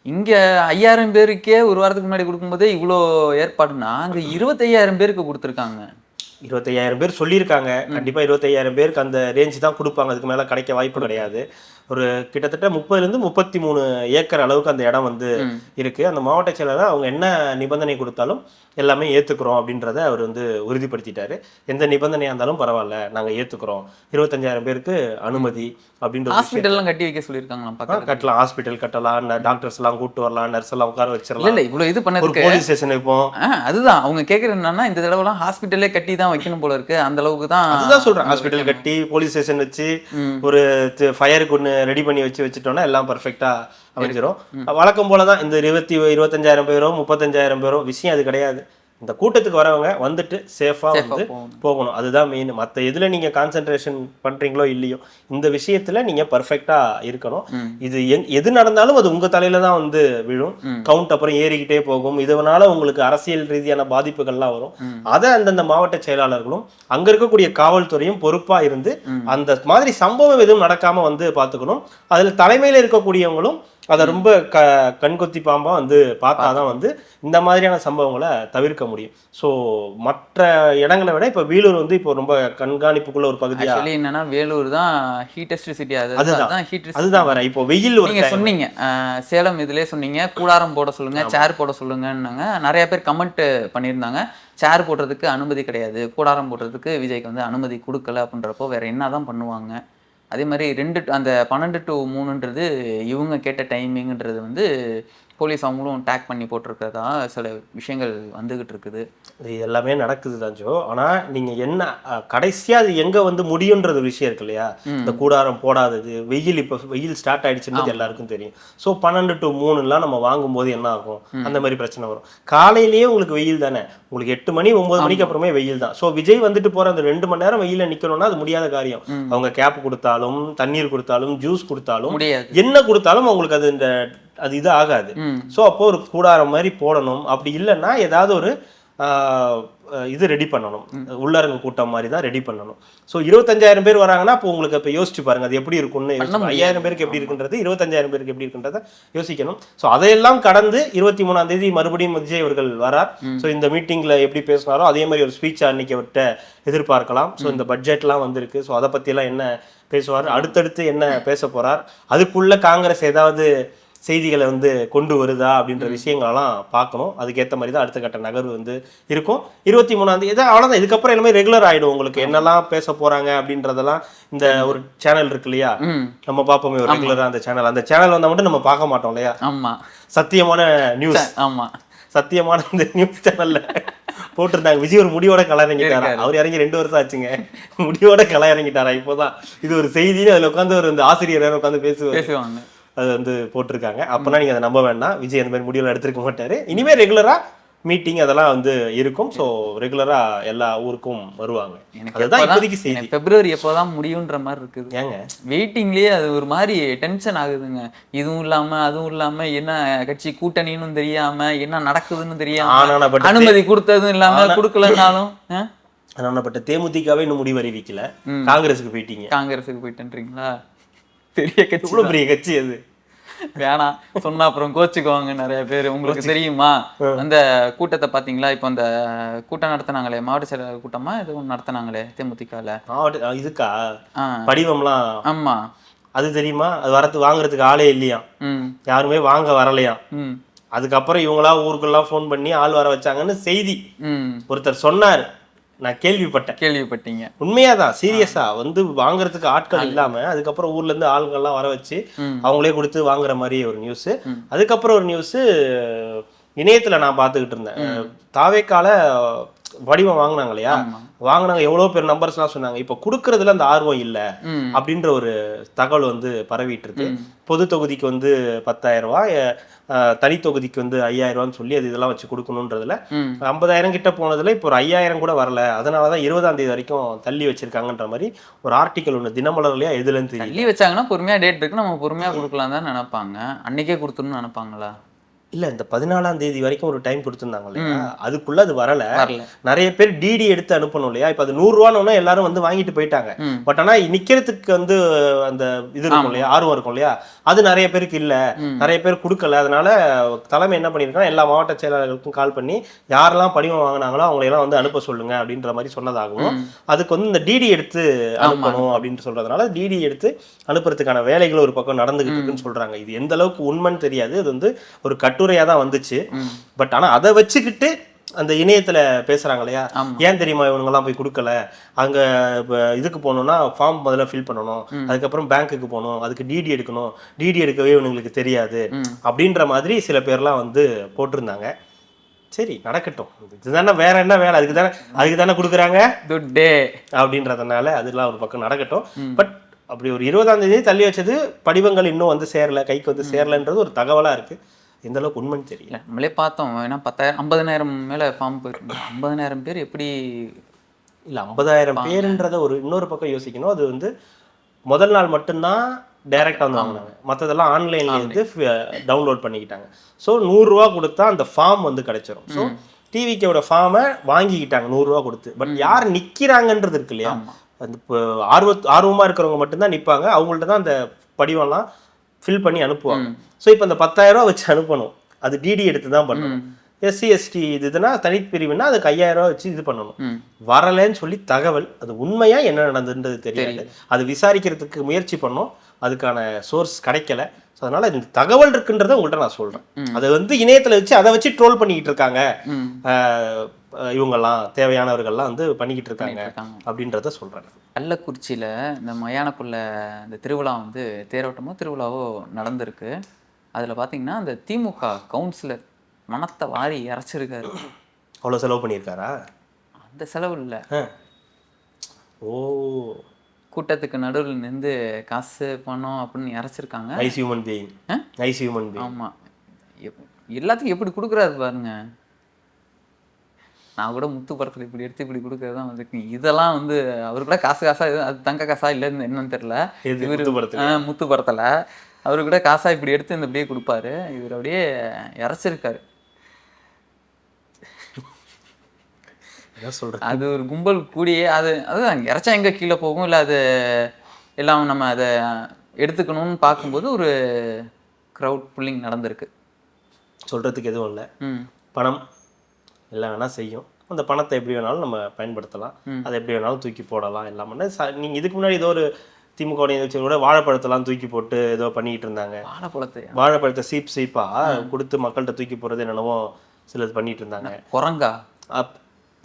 இங்க 5000 பேருக்கே ஒரு வாரத்துக்கு முன்னாடி கொடுக்கும்போதே இவ்வளோ ஏற்பாடுனா அங்க 25,000 பேருக்கு கொடுத்துருக்காங்க. 25,000 பேர் சொல்லியிருக்காங்க. கண்டிப்பா 25,000 பேருக்கு அந்த ரேஞ்ச் தான் கொடுப்பாங்க. அதுக்கு மேல கிடைக்க வாய்ப்பு கிடையாது. ஒரு கிட்டத்தட்ட 30 to 33 ஏக்கர் அளவுக்கு அந்த இடம் வந்து இருக்கு. அந்த மாவட்ட செயலாளர் அவங்க என்ன நிபந்தனை கொடுத்தாலும் எல்லாமே ஏத்துக்கிறோம் அப்படின்றத அவர் வந்து உறுதிப்படுத்திட்டாரு. எந்த நிபந்தனையா இருந்தாலும் பரவாயில்ல, நாங்க ஏத்துக்கிறோம். 25,000 பேருக்கு அனுமதி அப்படின்ற ஹாஸ்பிட்டல்லாம் கட்டி வைக்க சொல்லியிருக்காங்க. கட்டலாம், ஹாஸ்பிட்டல் கட்டலாம், டாக்டர்ஸ் எல்லாம் கூட்டு வரலாம், நர்ஸ் எல்லாம் உட்கார வச்சிடலாம். இல்ல இவ்வளவு இது பண்ணதுக்கு போலீஸ் ஸ்டேஷன் வைப்போம். அதுதான் அவங்க கேட்கறது என்னன்னா, இந்த தடவைலாம் ஹாஸ்பிட்டலே கட்டி தான் வைக்கணும் போல இருக்கு. அந்த அளவுக்கு தான் அதுதான் சொல்றேன். ஹாஸ்பிட்டல் கட்டி போலீஸ் ஸ்டேஷன் வச்சு ஒரு ஃபயருக்கு ஒன்று ரெடி பண்ணி வச்சுட்டோம்னா எல்லாம் பர்ஃபெக்டா அமைஞ்சிரும். வழக்கம் போலதான் இந்த 25,000 பேரோ 35,000 பேரோ விஷயம் அது கிடையாது. இந்த கூட்டத்துக்கு வரவங்க வந்துட்டு சேஃபா வந்து போகணும். அதுதான் மெயின். மற்ற எதுல நீங்க கான்சென்ட்ரேஷன் பண்றீங்களோ இல்லையோ, இந்த விஷயத்துல நீங்க பர்ஃபெக்டா இருக்கணும். இது எது நடந்தாலும் அது உங்க தலையில தான் வந்து விழும். கவுண்ட் அப்புறம் ஏறிக்கிட்டே போகும். இதனால உங்களுக்கு அரசியல் ரீதியான பாதிப்புகள்லாம் வரும். அதை அந்தந்த மாவட்ட செயலாளர்களும் அங்க இருக்கக்கூடிய காவல்துறையும் பொறுப்பா இருந்து அந்த மாதிரி சம்பவம் எதுவும் நடக்காம வந்து பாத்துக்கணும். அதுல தலைமையில இருக்கக்கூடியவங்களும் அதை ரொம்ப கண்கொத்தி பாம்பா வந்து பார்த்தாதான் வந்து இந்த மாதிரியான சம்பவங்களை தவிர்க்க முடியும். ஸோ மற்ற இடங்களை விட இப்போ வேலூர் வந்து இப்போ ரொம்ப கண்காணிப்புக்குள்ள ஒரு பகுதியா என்னன்னா, வேலூர் தான் ஹீட்டஸ்ட் சிட்டி. அதுதான் வேற. இப்போ வெயில் நீங்க சொன்னீங்க சேலம் இதுலயே சொன்னீங்க, கூடாரம் போட சொல்லுங்க, சேர் போட சொல்லுங்கன்னாங்க. நிறைய பேர் கமெண்ட் பண்ணியிருந்தாங்க, சேர் போடுறதுக்கு அனுமதி கிடையாது, கூடாரம் போடுறதுக்கு விஜய்க்கு வந்து அனுமதி கொடுக்கல அப்படின்றப்போ வேற என்னதான் பண்ணுவாங்க? அதே மாதிரி அந்த 12 to 3ன்றது இவங்க கேட்ட டைமிங்ன்றது வந்து போலீஸ் அவங்களும் டேக் பண்ணி போட்டிருக்கிறதா சில விஷயங்கள் வந்துகிட்டு இருக்குது. இது எல்லாமே நடக்குது தான் ஜோ. ஆனால் நீங்கள் என்ன கடைசியாக அது எங்கே வந்து முடியுன்றது விஷயம் இருக்கு இல்லையா. இந்த கூடாரம் போடாதது, வெயில் இப்போ வெயில் ஸ்டார்ட் ஆயிடுச்சுன்றது எல்லாருக்கும் தெரியும். ஸோ 12 to 3 நம்ம வாங்கும்போது என்ன ஆகும், அந்த மாதிரி பிரச்சனை வரும். காலையிலேயே உங்களுக்கு வெயில் தானே, உங்களுக்கு 8 மணி 9 மணிக்கு அப்புறமே வெயில் தான். ஸோ விஜய் வந்துட்டு போகிற அந்த 2 மணி நேரம் வெயில நிற்கணும்னா அது முடியாத காரியம். அவங்க கேப் கொடுத்தாலும், தண்ணீர் கொடுத்தாலும், ஜூஸ் கொடுத்தாலும், என்ன கொடுத்தாலும் அவங்களுக்கு அது இது ஆகாது. ஸோ அப்போ ஒரு கூடாரம் மாதிரி போடணும். அப்படி இல்லைன்னா ஏதாவது ஒரு இது ரெடி பண்ணணும், உள்ளரங்கு கூட்டம் மாதிரி தான் ரெடி பண்ணணும். ஸோ 25,000 பேர் வராங்கன்னா அப்போ உங்களுக்கு இப்போ யோசிச்சு பாருங்க அது எப்படி இருக்கும்னு. 5,000 பேருக்கு எப்படி இருக்குன்றது, 25,000 பேருக்கு எப்படி இருக்குன்றத யோசிக்கணும். ஸோ அதையெல்லாம் கடந்து 23ஆம் தேதி மறுபடியும் விஜய் அவர்கள் வரார். ஸோ இந்த மீட்டிங்ல எப்படி பேசினாரோ அதே மாதிரி ஒரு ஸ்பீச் அன்னைக்கு அவர்கிட்ட எதிர்பார்க்கலாம். ஸோ இந்த பட்ஜெட்லாம் வந்திருக்கு. ஸோ அதை பற்றியெல்லாம் என்ன பேசுவார். அடுத்தடுத்து என்ன பேச போறார், அதுக்குள்ள காங்கிரஸ் ஏதாவது செய்திகளை வந்து கொண்டு வருதா அப்படின்ற விஷயங்களெல்லாம் பார்க்கணும். அதுக்கேற்ற மாதிரி தான் அடுத்த கட்ட நகர்வு வந்து இருக்கும். 23ஆம் தேதி அவ்வளோதான். இதுக்கப்புறம் எல்லாமே ரெகுலர் ஆகிடும். உங்களுக்கு என்னெல்லாம் பேச போறாங்க அப்படின்றதெல்லாம் இந்த ஒரு சேனல் இருக்கு இல்லையா, நம்ம பார்ப்போமே ஒரு ரெகுலராக அந்த சேனல் வந்தால் மட்டும் நம்ம பார்க்க மாட்டோம் இல்லையா. ஆமா, சத்தியமான நியூஸ், ஆமா, சத்தியமான இந்த நியூஸ் சேனல்ல போட்டிருந்தாங்க. விஜய் ஒரு முடியோட களை இறங்கிட்டாரா. அவர் இறங்கி 2 வருஷம் ஆச்சுங்க. முடியோட களை இறங்கிட்டாரா. இப்போதான் இது ஒரு செய்தின்னு அதில் உட்காந்து ஒரு இந்த ஆசிரியர் உட்காந்து பேசுவாங்க. அது வந்து போட்டிருக்காங்க. அப்போனா நீங்கள் அதை நம்ப வேண்டாம். விஜய் அந்த மாதிரி முடியெல்லாம் எடுத்துருக்க மாட்டாரு. இனிமேல் ரெகுலராக மீட்டிங் அதெல்லாம் வந்து இருக்கும். ஸோ ரெகுலராக எல்லா ஊருக்கும் வருவாங்க. அதுதான் இப்போதைக்கு செய்தி. பிப்ரவரி எப்போதான் முடியுன்ற மாதிரி இருக்குது. ஏங்க வெயிட்டிங்லேயே அது ஒரு மாதிரி டென்ஷன் ஆகுதுங்க. இதுவும் இல்லாமல் அதுவும் இல்லாமல் என்ன கட்சி கூட்டணின்னு தெரியாம என்ன நடக்குதுன்னு தெரியாம அனுமதி கொடுத்ததும் இல்லாமல் கொடுக்கலனாலும் ஆனாப்பட்ட தேமுதிகவே இன்னும் முடிவு அறிவிக்கல. காங்கிரஸுக்கு போயிட்டீங்க. காங்கிரஸுக்கு போயிட்டேன்றீங்களா? பெரிய கட்சி, இவ்வளோ பெரிய கட்சி அது. வேணாம் சொன்னா அப்புறம் கோச்சுக்குவாங்க நிறைய பேர். உங்களுக்கு தெரியுமா அந்த கூட்டத்தை பாத்தீங்களா? இப்போ அந்த கூட்டம் நடத்தினாங்களே, மாவட்ட செயலாளர் கூட்டமா இது ஒன்று நடத்தினாங்களே தேமுதிகல. இதுக்கா படிவம்லாம்? ஆமா, அது தெரியுமா? அது வாங்குறதுக்கு ஆளே இல்லையா, யாருமே வாங்க வரலையா. அதுக்கப்புறம் இவங்களா ஊருக்குள்ளலாம் ஃபோன் பண்ணி ஆள் வர வச்சாங்கன்னு செய்தி ஒருத்தர் சொன்னார். நான் கேள்விப்பட்டீங்க. உண்மையாதான், சீரியஸா வந்து வாங்குறதுக்கு ஆட்கள் இல்லாம அதுக்கப்புறம் ஊர்ல இருந்து ஆளுங்கள்லாம் வர வச்சு அவங்களே கொடுத்து வாங்குற மாதிரி ஒரு நியூஸ். அதுக்கப்புறம் ஒரு நியூஸ் இணையத்துல நான் பார்த்துக்கிட்டு இருந்தேன். தாவேக்கால வடிவம் வாங்கினாங்க இல்லையா, வாங்கினாங்க. எவ்வளவு பேர் நம்பர்ஸ்லாம் சொன்னாங்க. இப்ப கொடுக்கறதுல அந்த ஆர்வம் இல்லை அப்படின்ற ஒரு தகவல் வந்து பரவிட்டு இருக்கு. பொது தொகுதிக்கு வந்து 10,000 ரூபாய், தனி தொகுதிக்கு வந்து 5,000 ரூபான்னு சொல்லி அது இதெல்லாம் வச்சு கொடுக்கணுன்றதுல 50,000 கிட்ட போனதுல இப்போ ஒரு 5,000 கூட வரல. அதனாலதான் 20ஆம் தேதி வரைக்கும் தள்ளி வச்சிருக்காங்கன்ற மாதிரி ஒரு ஆர்டிக்கல் ஒன்று தினமலர்லயா எதுல இருந்து தள்ளி வச்சாங்கன்னா பொறுமையா டேட் இருக்கு, நம்ம பொறுமையா கொடுக்கலாம் தான் நினைப்பாங்க. அன்னைக்கே கொடுத்துடணும்னு நினைப்பாங்களா? இல்ல, இந்த 14ஆம் தேதி வரைக்கும் ஒரு டைம் கொடுத்துருந்தாங்க இல்லையா, அதுக்குள்ள அது வரல. நிறைய பேர் டிடி எடுத்து அனுப்பணும் இல்லையா. இப்ப அது 100 ரூபான்னு எல்லாரும் வந்து வாங்கிட்டு போயிட்டாங்க. பட் ஆனா நிக்கிறதுக்கு வந்து அந்த இது இருக்கும் இல்லையா, ஆர்வம் இருக்கும் இல்லையா, அது நிறைய பேருக்கு இல்ல, நிறைய பேர் கொடுக்கல. அதனால தலைமை என்ன பண்ணிருக்காங்க, எல்லா மாவட்ட செயலாளர்களுக்கும் கால் பண்ணி யாரெல்லாம் படிவம் வாங்கினாங்களோ அவங்களையெல்லாம் வந்து அனுப்ப சொல்லுங்க அப்படின்ற மாதிரி சொன்னதாகவும், அதுக்கு வந்து இந்த டிடி எடுத்து அனுப்பணும் அப்படின்னு சொல்றதுனால டிடி எடுத்து அனுப்புறதுக்கான வேலைகள் ஒரு பக்கம் நடந்துகிட்டு இருக்குன்னு சொல்றாங்க. இது எந்த அளவுக்கு உண்மைன்னு தெரியாது. அது வந்து ஒரு கட்டுரையா தான் வந்துச்சு. பட் ஆனா அதை வச்சுக்கிட்டு அந்த இணையத்துல பேசுறாங்க இல்லையா, ஏன் தெரியுமா இவங்க எல்லாம் போய் கொடுக்கல, அங்க இதுக்கு போகணும்னா ஃபார்ம் முதல்ல ஃபில் பண்ணணும், அதுக்கப்புறம் பேங்க்குக்கு போகணும், அதுக்கு டிடி எடுக்கணும், டிடி எடுக்கவே இவங்களுக்கு தெரியாது அப்படின்ற மாதிரி சில பேர்லாம் வந்து போட்டிருந்தாங்க. சரி, நடக்கட்டும், இதுதானே, வேற என்ன வேலை, அதுக்கு தானே கொடுக்குறாங்க துட்டே அப்படின்றதுனால அதெல்லாம் ஒரு பக்கம் நடக்கட்டும். பட் அப்படி ஒரு 20ஆம் தேதி தள்ளி வச்சது படிவங்கள் இன்னும் வந்து சேரல, கைக்கு வந்து சேரலன்றது ஒரு தகவலா இருக்கு. எந்த அளவுக்கு உண்மைன்னு தெரியல. நம்மளே பார்த்தோம். ஏன்னா 10,000 50,000 மேல ஃபார்ம் போயிருக்கு. 50,000 பேர் எப்படி? இல்லை, 50,000 பேருன்றத ஒரு இன்னொரு பக்கம் யோசிக்கணும். அது வந்து முதல் நாள் மட்டும்தான் டைரெக்டாக வந்து வாங்கினாங்க, மற்றதெல்லாம் ஆன்லைன்ல இருந்து டவுன்லோட் பண்ணிக்கிட்டாங்க. ஸோ 100 ரூபா கொடுத்தா அந்த ஃபார்ம் வந்து கிடைச்சிரும். ஸோ டிவிக்கோட ஃபார்மை வாங்கிக்கிட்டாங்க 100 ரூபா கொடுத்து. பட் யார் நிற்கிறாங்கன்றது இருக்கு இல்லையா, அந்த ஆர்வமாக இருக்கிறவங்க மட்டும்தான் நிற்பாங்க. அவங்கள்ட்ட தான் அந்த படிவம்லாம் ஃபில் பண்ணி அனுப்புவாங்க. ஸோ இப்போ அந்த 10,000 ரூபா வச்சு அனுப்பணும், அது டிடி எடுத்து தான் பண்ணணும். எஸ்சி எஸ்டி இதுனா தனிப்பிரிவுனா அதுக்கு 5,000 ரூபா வச்சு இது பண்ணணும். வரலன்னு சொல்லி தகவல், அது உண்மையா என்ன நடந்ததுன்றது தெரியல. அது விசாரிக்கிறதுக்கு முயற்சி பண்ணோம், அதுக்கான சோர்ஸ் கிடைக்கல. ஸோ அதனால இந்த தகவல் இருக்குன்றத உங்கள்கிட்ட நான் சொல்றேன். அதை வந்து இணையத்தில் வச்சு அதை வச்சு ட்ரோல் பண்ணிக்கிட்டு இருக்காங்க இவங்கெல்லாம், தேவையானவர்கள்லாம் வந்து பண்ணிக்கிட்டு இருக்காங்க அப்படின்றத சொல்றேன். கள்ளக்குறிச்சியில் இந்த மயானக்குள்ள இந்த திருவிழா வந்து தேரோட்டமோ திருவிழாவோ நடந்திருக்கு. அதில் பார்த்தீங்கன்னா அந்த திமுக கவுன்சிலர் மனத்தை வாரி இறைச்சிருக்காரு. அவ்வளோ செலவு பண்ணியிருக்காரா? அந்த செலவு இல்லை, ஓ, கூட்டத்துக்கு நடுவில் நின்று காசு பணம் அப்படின்னு இறைச்சிருக்காங்க. ஆமாம், எல்லாத்துக்கும் எப்படி கொடுக்குறாரு பாருங்க. நான் கூட முத்து படத்தில் இப்படி எடுத்து இப்படி கொடுக்கறதான் வந்துருக்கேன். இதெல்லாம் வந்து அவரு கூட காசா அது தங்க காசா இல்லைன்னு என்னன்னு தெரியல. முத்து படத்தில் அவரு கூட காசா இப்படி எடுத்து இந்த அப்படியே கொடுப்பாரு. இவர் அப்படியே இறைச்சிருக்காரு. அது ஒரு கும்பல் கூடியே அதுதான் இறைச்சா எங்கே கீழே போகும், இல்லை அது எல்லாம் நம்ம அதை எடுத்துக்கணும்னு பார்க்கும்போது ஒரு க்ரௌட் புல்லிங் நடந்திருக்கு. சொல்கிறதுக்கு எதுவும் இல்லை, பணம் எல்லாம் வேணால் செய்யும். அந்த பணத்தை எப்படி வேணாலும் நம்ம பயன்படுத்தலாம், அதை எப்படி வேணாலும் தூக்கி போடலாம். எல்லாம் நீங்கள் இதுக்கு முன்னாடி ஏதோ ஒரு திமுக நிகழ்ச்சியில் கூட வாழைப்பழத்தெல்லாம் தூக்கி போட்டு ஏதோ பண்ணிக்கிட்டு இருந்தாங்க. வாழைப்பழத்தை சீப்பா கொடுத்து மக்கள்கிட்ட தூக்கி போறது என்னென்னவோ சிலது பண்ணிட்டு இருந்தாங்க. குரங்கா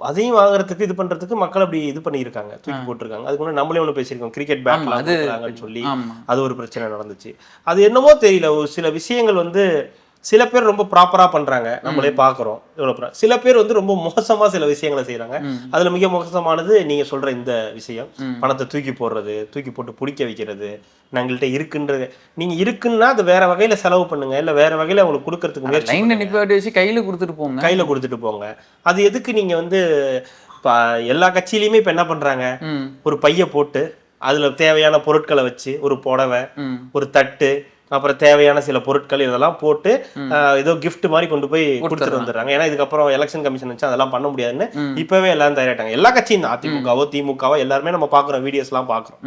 அதையும் வாங்குறதுக்கு இது பண்றதுக்கு மக்கள் அப்படி இது பண்ணியிருக்காங்க, தூக்கி போட்டிருக்காங்க. அதுக்கு முன்னாடி நம்மளே ஒன்று பேசியிருக்கோம், கிரிக்கெட் பேட்லாம் சொல்லி அது ஒரு பிரச்சனை நடந்துச்சு. அது என்னமோ தெரியல, ஒரு சில விஷயங்கள் வந்து சில பேர் ரொம்ப ப்ராப்பரா பண்றாங்க, நம்மளே பாக்குறோம் இவ்வளவு. சில பேர் வந்து ரொம்ப மோசமா சில விஷயங்களை செய்யறாங்க. அதுல மிக மோசமானது நீங்க சொல்ற இந்த விஷயம், பணத்தை தூக்கி போடுறது, தூக்கி போட்டு பிடிக்க வைக்கிறது. நாங்கள்கிட்ட இருக்குன்றது, நீங்க இருக்குன்னா அது வேற வகையில செலவு பண்ணுங்க, இல்ல வேற வகையில அவங்களுக்கு கொடுக்கறதுக்கு முயற்சி கையில கொடுத்துட்டு போங்க. அது எதுக்கு நீங்க வந்து எல்லா கட்சியிலயுமே இப்ப என்ன பண்றாங்க, ஒரு பைய போட்டு அதுல தேவையான பொருட்களை வச்சு, ஒரு புடவை, ஒரு தட்டு, அப்புறம் தேவையான சில பொருட்கள் இதெல்லாம் போட்டு ஏதோ கிஃப்ட் மாதிரி கொண்டு போய் கொடுத்துட்டு வந்துடுறாங்க. ஏன்னா இதுக்கப்புறம் எலெக்ஷன் கமிஷன் வச்சு அதெல்லாம் பண்ண முடியாதுன்னு இப்பவே எல்லாரும் தயாரிட்டாங்க. எல்லா கட்சியும் தான், அதிமுகவோ திமுகவோ எல்லாருமே நம்ம பாக்குறோம், வீடியோஸ் எல்லாம் பாக்குறோம்.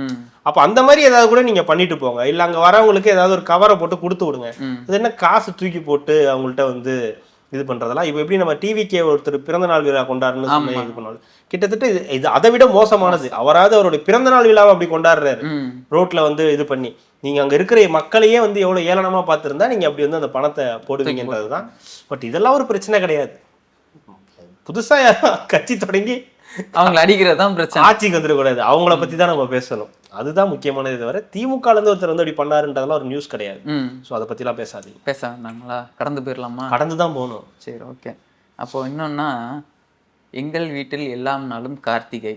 அப்ப அந்த மாதிரி ஏதாவது கூட நீங்க பண்ணிட்டு போங்க. இல்ல அங்க வரவங்களுக்கு ஏதாவது ஒரு கவரை போட்டு கொடுத்து விடுங்க. இது என்ன காசு தூக்கி போட்டு அவங்கள்ட்ட வந்து இது பண்றதெல்லாம். இப்ப எப்படி நம்ம டிவிக்கே ஒருத்தர் பிறந்த நாள் விழா கொண்டாடுன்னு சொல்லி இது பண்ணாலும் கிட்டத்தட்ட இது அதை விட மோசமானது. அவராது அவருடைய பிறந்த நாள் விழாவை அப்படி கொண்டாடுறாரு, ரோட்ல வந்து இது பண்ணி. நீங்க அங்க இருக்கிற மக்களையே வந்து எவ்வளவு ஏளனமா பார்த்திருந்தா நீங்க அப்படி வந்து அந்த பணத்தை போடுவீங்கன்றதுதான். பட் இதெல்லாம் ஒரு பிரச்சனை கிடையாது. புதுசா கட்சி தொடங்கி அவங்களை அடிக்கிறதான் பிரச்சனை. ஆட்சிக்கு வந்துடக்கூடாது, அவங்கள பத்தி தான் நம்ம பேசணும். அதுதான் முக்கியமானது. தவிர திமுக இருந்து ஒருத்தர் வந்து அப்படி பண்ணாருன்றதெல்லாம் ஒரு நியூஸ் கிடையாது. ஸோ அதை பத்திலாம் பேசாதீங்க. பேச வேண்டாங்களா? கடந்து போயிடலாமா? கடந்துதான் போகணும். சரி, ஓகே. அப்போ இன்னொன்னா, எங்கள் வீட்டில் எல்லாம் நாளும் கார்த்திகை.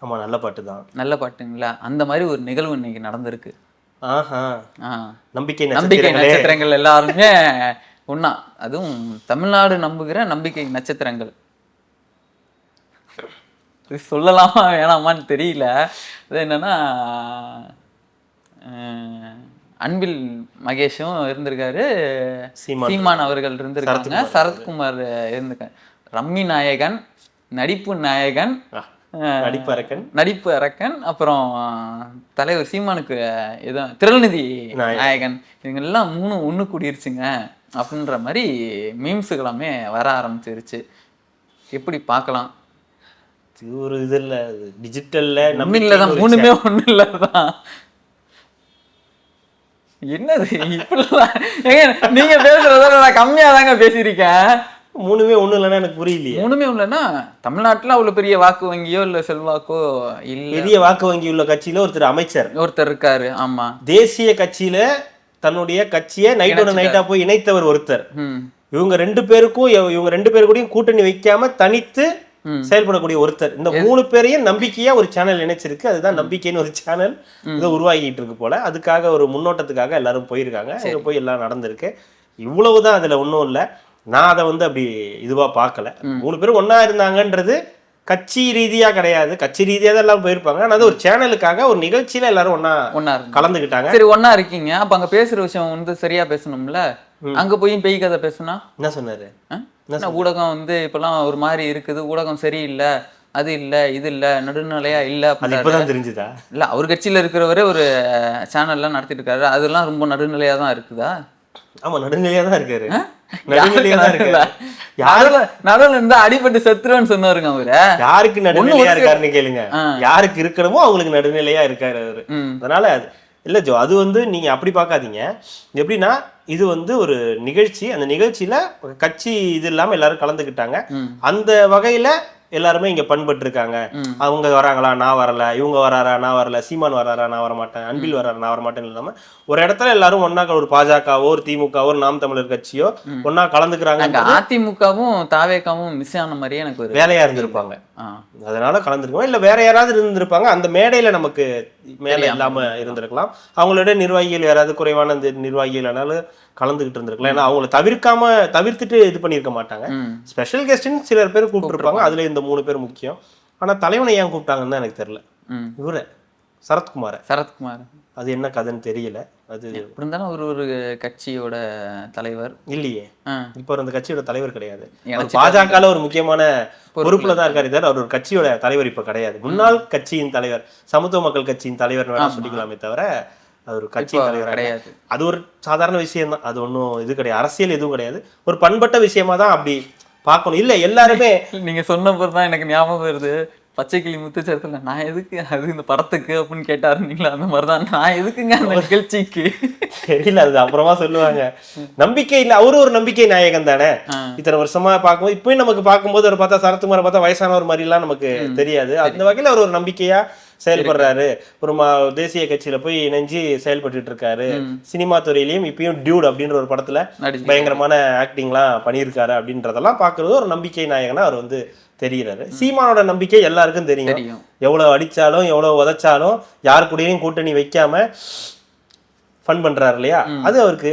ஆமா, நல்ல பாட்டு தான். நல்ல பாட்டுங்களா? அந்த மாதிரி ஒரு நிகழ்வு இன்னைக்கு நடந்திருக்கு. நம்பிக்கை நட்சத்திரங்கள் எல்லாருமே ஒன்னா, அதுவும் தமிழ்நாடு நம்புகிற நம்பிக்கை நட்சத்திரங்கள். சொல்லலாமா வேணாமான்னு தெரியல. அது என்னன்னா, அன்பில் மகேஷும் இருந்திருக்காரு, சீமான் அவர்கள் இருந்திருக்காங்க, சரத்குமார் இருந்திருக்காங்க, ரம்மி நாயகன், நடிப்பு நாயகன், நடிப்பு அரக்கன், அப்புறம் தலைவர் சீமானுக்கு ஏதோ திருநிதி நாயகன், இவங்க எல்லாம் மூணு ஒண்ணு கூடிருச்சுங்க அப்படின்ற மாதிரி மீம்ஸுகள் எல்லாமே வர ஆரம்பிச்சிருச்சு. எப்படி பார்க்கலாம்? ஒரு இது இல்ல, டிஜிட்டல்ல இல்லதான், மூணுமே ஒண்ணு இல்லதான். என்னது இப்படிலாம் நீங்க பேசுறத நான் கம்மியா தாங்க பேசியிருக்கேன். மூணுமே ஒண்ணு இல்லைன்னா எனக்கு புரியலையே. மூணுமே இல்லைன்னா தமிழ்நாட்டுல அவ்வளவு பெரிய வாக்கு வங்கியோ இல்ல செல்வாக்கோ இல்ல, பெரிய வாக்கு வங்கி உள்ள கட்சியில ஒருத்தர் இருக்காரு. ஆமா, தேசிய கட்சியில தன்னுடைய கட்சியை நைட்டோட நைட்டா போய் இணைத்தவர் ஒருத்தர். இவங்க ரெண்டு பேரு கூடயும் கூட்டணி வைக்காம தனித்து செயல்படக்கூடிய ஒருத்தர். இந்த மூணு பேரையும் நம்பிக்கையா ஒரு சேனல் இணைச்சிருக்கு. அதுதான் நம்பிக்கைன்னு ஒரு சேனல் இதை உருவாகிட்டு இருக்கு போல. அதுக்காக ஒரு முன்னோட்டத்துக்காக எல்லாரும் போயிருக்காங்க. இங்க போய் எல்லாம் நடந்திருக்கு. இவ்வளவுதான், அதுல ஒன்றும் இல்லை. நான் அதை வந்து அப்படி இதுவா பார்க்கல. மூணு பேரும் ஒன்னா இருந்தாங்கன்றது கட்சி ரீதியா கிடையாது, கட்சி ரீதியா தான் எல்லாம் போயிருப்பாங்க. ஆனா அது ஒரு சேனலுக்காக ஒரு நிகழ்ச்சியில எல்லாரும் ஒன்னா கலந்துக்கிட்டாங்க. சரி, ஒன்னா இருக்கீங்க, அப்ப அங்க பேசுற விஷயம் வந்து சரியா பேசணும்ல. அங்க போய் பேய் கதை பேசுனா என்ன சொன்னாரு? ஊடகம் வந்து இப்பெல்லாம் ஒரு மாதிரி இருக்குது, ஊடகம் சரியில்லை, அது இல்ல இது இல்ல, நடுநிலையா இல்ல. இப்பதான் தெரிஞ்சுதா? இல்ல, அவர் கட்சியில இருக்கிறவரே ஒரு சேனல்லாம் நடத்திட்டு இருக்காரு, அதெல்லாம் ரொம்ப நடுநிலையா தான் இருக்குதா? ஆமா, நடுநிலையா தான் இருக்காரு. நடுவில் இருந்தா அடிபட்டு செத்துருன்னு சொன்னாருங்க அவரு. யாருக்கு நடுநிலையா இருக்காருன்னு கேளுங்க. யாருக்கு இருக்கணுமோ அவங்களுக்கு நடுநிலையா இருக்காரு அவரு. அதனால இல்ல ஜோ, அது வந்து நீங்க அப்படி பார்க்காதீங்க. எப்படின்னா, இது வந்து ஒரு நிகழ்ச்சி, அந்த நிகழ்ச்சியில கட்சி இது இல்லாம எல்லாரும் கலந்துக்கிட்டாங்க. அந்த வகையில எல்லாருமே இங்க பண்பட்டு இருக்காங்க. அவங்க வராங்களா, நான் வரல, இவங்க வராரா, நான் வரல, சீமான் வராரா, நான் வரமாட்டேன், அன்பில் வராரா, நான் வரமாட்டேன்னு இல்லாம ஒரு இடத்துல எல்லாரும் ஒன்னா, ஒரு பாஜகவோ ஒரு திமுகவோ ஒரு நாம் தமிழர் கட்சியோ ஒன்னா கலந்துக்கிறாங்க. அதிமுகவும் தாவேகாவும் மிஸ் ஆன மாதிரியே எனக்கு ஒரு வேலையா இருந்திருப்பாங்க, அதனால கலந்துருக்கோம். இல்ல வேற யாராவது இருந்திருப்பாங்க, அந்த மேடையில நமக்கு மேல இல்லாம இருந்திருக்கலாம். அவங்களோட நிர்வாகிகள் யாராவது குறைவான நிர்வாகிகள் ஆனாலும் கலந்துகிட்டு இருந்திருக்கலாம். ஏன்னா அவங்களை தவிர்த்துட்டு இது பண்ணிருக்க மாட்டாங்க. ஸ்பெஷல் கெஸ்ட்னு சிலர் பேர் கூப்பிட்டுருப்பாங்க, அதுல இந்த மூணு பேர் முக்கியம். ஆனா தலைவனை ஏன் கூப்பிட்டாங்கன்னு தான் எனக்கு தெரியல. இவரு சரத்குமார் அது என்ன கதைன்னு தெரியல. அது இருந்தாலும் ஒரு கட்சியோட தலைவர் இல்லையே, இப்ப அந்த கட்சியோட தலைவர் கிடையாது. பாஜக ஒரு முக்கியமான பொறுப்புல தான் இருக்காரு. அவர் ஒரு கட்சியோட தலைவர் இப்ப கிடையாது. முன்னாள் கட்சியின் தலைவர், சமத்துவ மக்கள் கட்சியின் தலைவர் வேணா சொல்லிக்கலாமே தவிர அது ஒரு கட்சி தலைவர் கிடையாது. அது ஒரு சாதாரண விஷயம் தான், அது ஒன்றும் இது கிடையாது, அரசியல் எதுவும் கிடையாது. ஒரு பண்பட்ட விஷயமா தான் அப்படி பார்க்கணும். இல்ல எல்லாருமே நீங்க சொன்ன போதுதான் எனக்கு ஞாபகம் வருது, பச்சை கிளி முத்துச்சரத்துல நான் எதுக்கு அது இந்த படத்துக்கு அப்படின்னு கேட்டாருங்களா, அந்த மாதிரிதான் நான் எதுக்குங்க அந்த நிகழ்ச்சிக்கு தெரியல, அது அப்புறமா சொல்லுவாங்க. நம்பிக்கை இல்ல, அவரு ஒரு நம்பிக்கை நாயகன் தானே. இத்தனை வருஷமா பார்க்கும்போது இப்பயும் நமக்கு பார்க்கும்போது அவர் பார்த்தா சரத்குமாரை பார்த்தா வயசானவர் மாதிரி எல்லாம் நமக்கு தெரியாது. அந்த வகையில அவர் ஒரு நம்பிக்கையா செயல்படுறாரு. ஒரு தேசிய கட்சியில போய் இணைஞ்சு செயல்பட்டு இருக்காரு. சினிமா துறையிலயும் இப்பயும் டியூட் அப்படின்ற ஒரு படத்துல பயங்கரமான ஆக்டிங்லாம் பண்ணியிருக்காரு. அப்படின்றதெல்லாம் பாக்குறது ஒரு நம்பிக்கை நாயகனா அவர் வந்து தெரிகிறாரு. சீமானோட நம்பிக்கை எல்லாருக்கும் தெரியும். எவ்வளவு அடிச்சாலும் எவ்வளவு உதைச்சாலும் யாரு கூடயும் கூட்டணி வைக்காம ஃபன் பண்றாரு இல்லையா, அது அவருக்கு.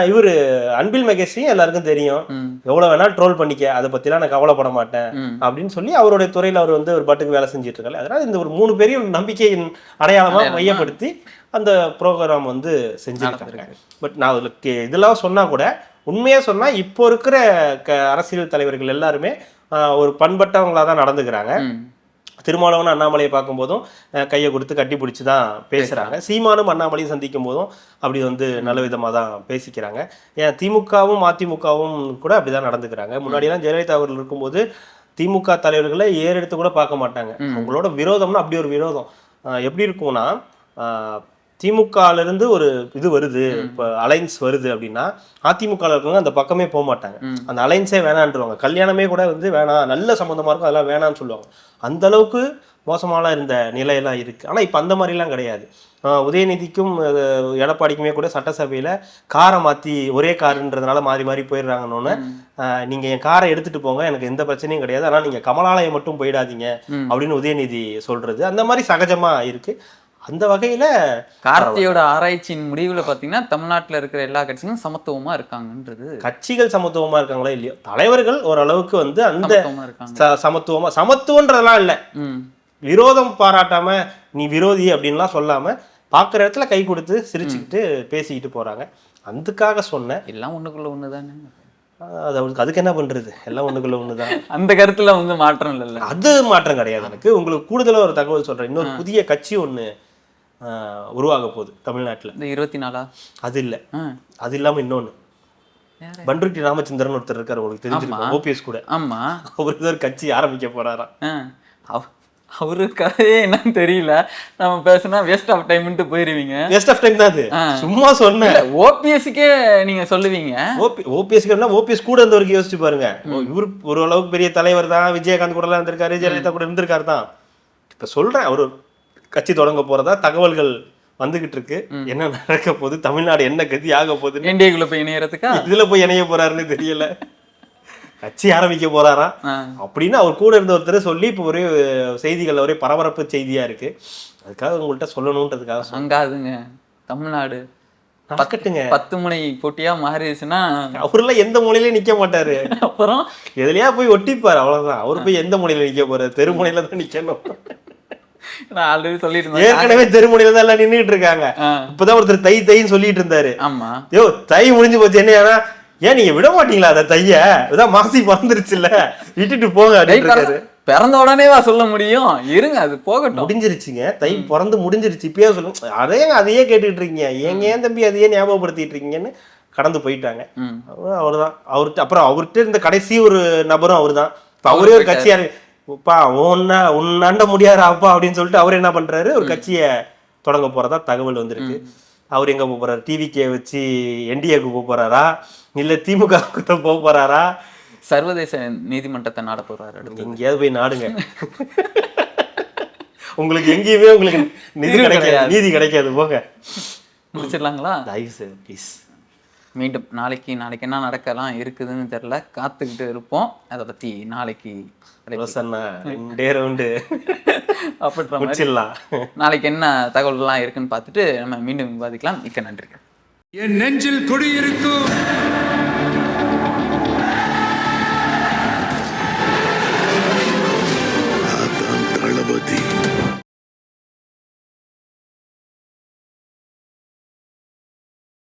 இவரு அன்பில் மகேஷையும் எல்லாருக்கும் தெரியும். எவ்வளவு வேணா ட்ரோல் பண்ணிக்க, அதை பத்திலாம் நான் கவலைப்பட மாட்டேன் அப்படின்னு சொல்லி அவருடைய துறையில அவர் வந்து ஒரு பாட்டுக்கு வேலை செஞ்சுட்டு இருக்காரு. அதனால இந்த ஒரு 3 பேரையும் நம்பிக்கையின் அடையாளமா மையப்படுத்தி அந்த ப்ரோக்ராம் வந்து செஞ்சிருக்காங்க. பட் நான் அதுக்கு இதெல்லாம் சொன்னா கூட உண்மையா சொன்னா இப்போ இருக்கிற அரசியல் தலைவர்கள் எல்லாருமே ஒரு பண்பட்டவங்களா தான் நடந்துக்கிறாங்க. திருமாவளவன் அண்ணாமலையை பார்க்கும் போதும் கையை கொடுத்து கட்டி பிடிச்சி தான் பேசுறாங்க. சீமானும் அண்ணாமலையும் சந்திக்கும் போதும் அப்படி வந்து நல்ல விதமாக தான் பேசிக்கிறாங்க. ஏன் திமுகவும் அதிமுகவும் கூட அப்படிதான் நடந்துக்கிறாங்க. முன்னாடியெல்லாம் ஜெயலலிதா அவர்கள் இருக்கும்போது திமுக தலைவர்களை ஏறெடுத்து கூட பார்க்க மாட்டாங்க. அவங்களோட விரோதம்னா அப்படி ஒரு விரோதம் எப்படி இருக்கும்னா, திமுகல இருந்து ஒரு இது வருது, இப்போ அலைன்ஸ் வருது அப்படின்னா அதிமுக இருக்கவங்க அந்த பக்கமே போக மாட்டாங்க. அந்த அலைன்ஸே வேணான்றுவாங்க. கல்யாணமே கூட வந்து வேணாம், நல்ல சம்பந்தமா இருக்கும், அதெல்லாம் வேணான்னு சொல்லுவாங்க. அந்த அளவுக்கு மோசமான இந்த நிலையெல்லாம் இருக்கு. ஆனா இப்ப அந்த மாதிரிலாம் கிடையாது. உதயநிதிக்கும் எடப்பாடிக்குமே கூட சட்டசபையில காரை மாத்தி ஒரே காருன்றதுனால மாறி மாறி போயிடுறாங்கன்னு, நீங்க என் காரை எடுத்துட்டு போங்க, எனக்கு எந்த பிரச்சனையும் கிடையாது, ஆனா நீங்க கமலாலயம் மட்டும் போயிடாதீங்க அப்படின்னு உதயநிதி சொல்றது அந்த மாதிரி சகஜமா இருக்கு. அந்த வகையில கார்த்தியோட ஆராய்ச்சியின் முடிவுல பாத்தீங்கன்னா தமிழ்நாட்டுல இருக்கிற எல்லா கட்சிகளும் சமத்துவமா இருக்காங்கன்றது. கட்சிகள் சமத்துவமா இருக்காங்களோ இல்லையோ, தலைவர்கள் ஓரளவுக்கு வந்து அந்த சமத்துவன்றதெல்லாம் இல்ல, விரோதம் பாராட்டாம நீ விரோதி அப்படின்லாம் சொல்லாம பாக்குற இடத்துல கை கொடுத்து சிரிச்சுக்கிட்டு பேசிக்கிட்டு போறாங்க. அதுக்காக சொன்னேன். எல்லாம் ஒண்ணுக்குள்ள ஒண்ணுதானே, அதுக்கு என்ன பண்றது, எல்லாம் ஒண்ணுக்குள்ள ஒண்ணுதான். அந்த கருத்துல வந்து மாற்றம் இல்ல, அது மாற்றம் கிடையாது. எனக்கு உங்களுக்கு கூடுதலா ஒரு தகவல் சொல்றேன். இன்னொரு புதிய கட்சி ஒண்ணு உருவாக போகுது தமிழ்நாட்டுல. இந்த 24 அது இல்ல, அது இல்லாம இன்னொன்னு பண்ருட்டி ராமச்சந்திரன் ஒருத்தர் இருக்காரு, உங்களுக்கு தெரிஞ்சிருக்கும், ஓபிஎஸ் கூட. ஆமா, அவரு ஒரு கட்சி ஆரம்பிக்க போறாராம். அவரு கதையே என்னன்னு தெரியல, நம்ம பேசினா வேஸ்ட் ஆஃப் டைம்னு போயிருவீங்க. வேஸ்ட் ஆஃப் டைம் தான் அது, சும்மா சொன்னேன். ஓபிஎஸ்க்கே நீங்க சொல்லுவீங்க, ஓபிஎஸ் கூட இருந்தவருக்கு யோசிச்சு பாருங்க. இவரு ஓரளவுக்கு பெரிய தலைவர் தான், விஜயகாந்த் கூட எல்லாம் இருந்திருக்காரு, ஜெயலலிதா கூட இருந்திருக்காரு தான். இப்ப சொல்றேன், அவரு கட்சி தொடங்க போறதா தகவல்கள் வந்துகிட்டு இருக்கு. என்ன நடக்க போகுது, தமிழ்நாடு என்ன கதி ஆக போகுது, இந்தியாக்குள்ள போய் இணையறதுக்கா இதுல போய் இணைய போறாருன்னு தெரியல. கட்சி ஆரம்பிக்க போறாரா அப்படின்னு அவர் கூட இருந்த ஒருத்தர் சொல்லி இப்போ ஒரே செய்திகள் ஒரே பரபரப்பு செய்தியா இருக்கு. அதுக்காக உங்கள்கிட்ட சொல்லணும்ன்றதுக்காக. அங்காதுங்க தமிழ்நாடு பக்கட்டுங்க 10 முனை போட்டியா மாறிடுச்சுன்னா அவரெல்லாம் எந்த மூலையிலயும் நிக்க மாட்டாரு. அப்புறம் எதுலயா போய் ஒட்டிப்பாரு, அவ்வளவுதான். அவரு போய் எந்த மூலையில நிக்க போறாரு, தெருமுனையில தான் நிக்கணும். நான் ஆல்ரெடி சொல்லிட்டு இருந்தேன், ஏற்கனவே தெருமுனையில தான் எல்லாம் நின்றுட்டு இருக்காங்க. இப்பதான் ஒருத்தர் தைன்னு சொல்லிட்டு இருந்தாரு. ஆமா, யோ தை முடிஞ்சு போச்சு, என்ன ஏன் நீங்க விட மாட்டீங்களா அந்த தைய, இதான் மாசி பிறந்துருச்சு இல்ல, விட்டுட்டு போங்க அப்படின்னு. பிறந்த உடனேவா சொல்ல முடியும், இருங்க அது போகட்டும். முடிஞ்சிருச்சுங்க, தை பிறந்து முடிஞ்சிருச்சு, இப்பயே சொல்லுங்க. அதையே கேட்டுட்டு இருக்கீங்க, ஏன் தம்பி அதையே ஞாபகப்படுத்திட்டு இருக்கீங்கன்னு கடந்து போயிட்டாங்க. அவருதான் அவர்கிட்ட, அப்புறம் அவர்கிட்ட இருந்த கடைசி ஒரு நபரும் அவரு தான். இப்ப அவரே ஒரு கட்சியாரு, உன்னாண்ட முடியாதாப்பா அப்படின்னு சொல்லிட்டு அவர் என்ன பண்றாரு, ஒரு கட்சியை தொடங்க போறதா தகவல் வந்திருக்கு. அவர் எங்க போக போறாரு, டிவிக்கே வச்சு என்டிஏக்கு போக போறாரா, இல்ல திமுக போக போறாரா, சர்வதேச நீதிமன்றத்தை நாட போறாரு. எங்கேயாவது போய் நாடுங்க, உங்களுக்கு எங்கேயுமே உங்களுக்கு நீதி கிடைக்காது, போங்க. முடிச்சிடலாங்களா? ப்ளீஸ். மீண்டும் நாளைக்கு என்ன நடக்கலாம் இருக்குதுன்னு தெரியல, காத்துக்கிட்டு இருப்போம். அதை பத்தி நாளைக்கு நாளைக்கு என்ன தகவல்கள்லாம் இருக்குன்னு பார்த்துட்டு நம்ம மீண்டும் விவாதிக்கலாம். மிக்க நன்றி. என் நெஞ்சில் குடியிருக்கும்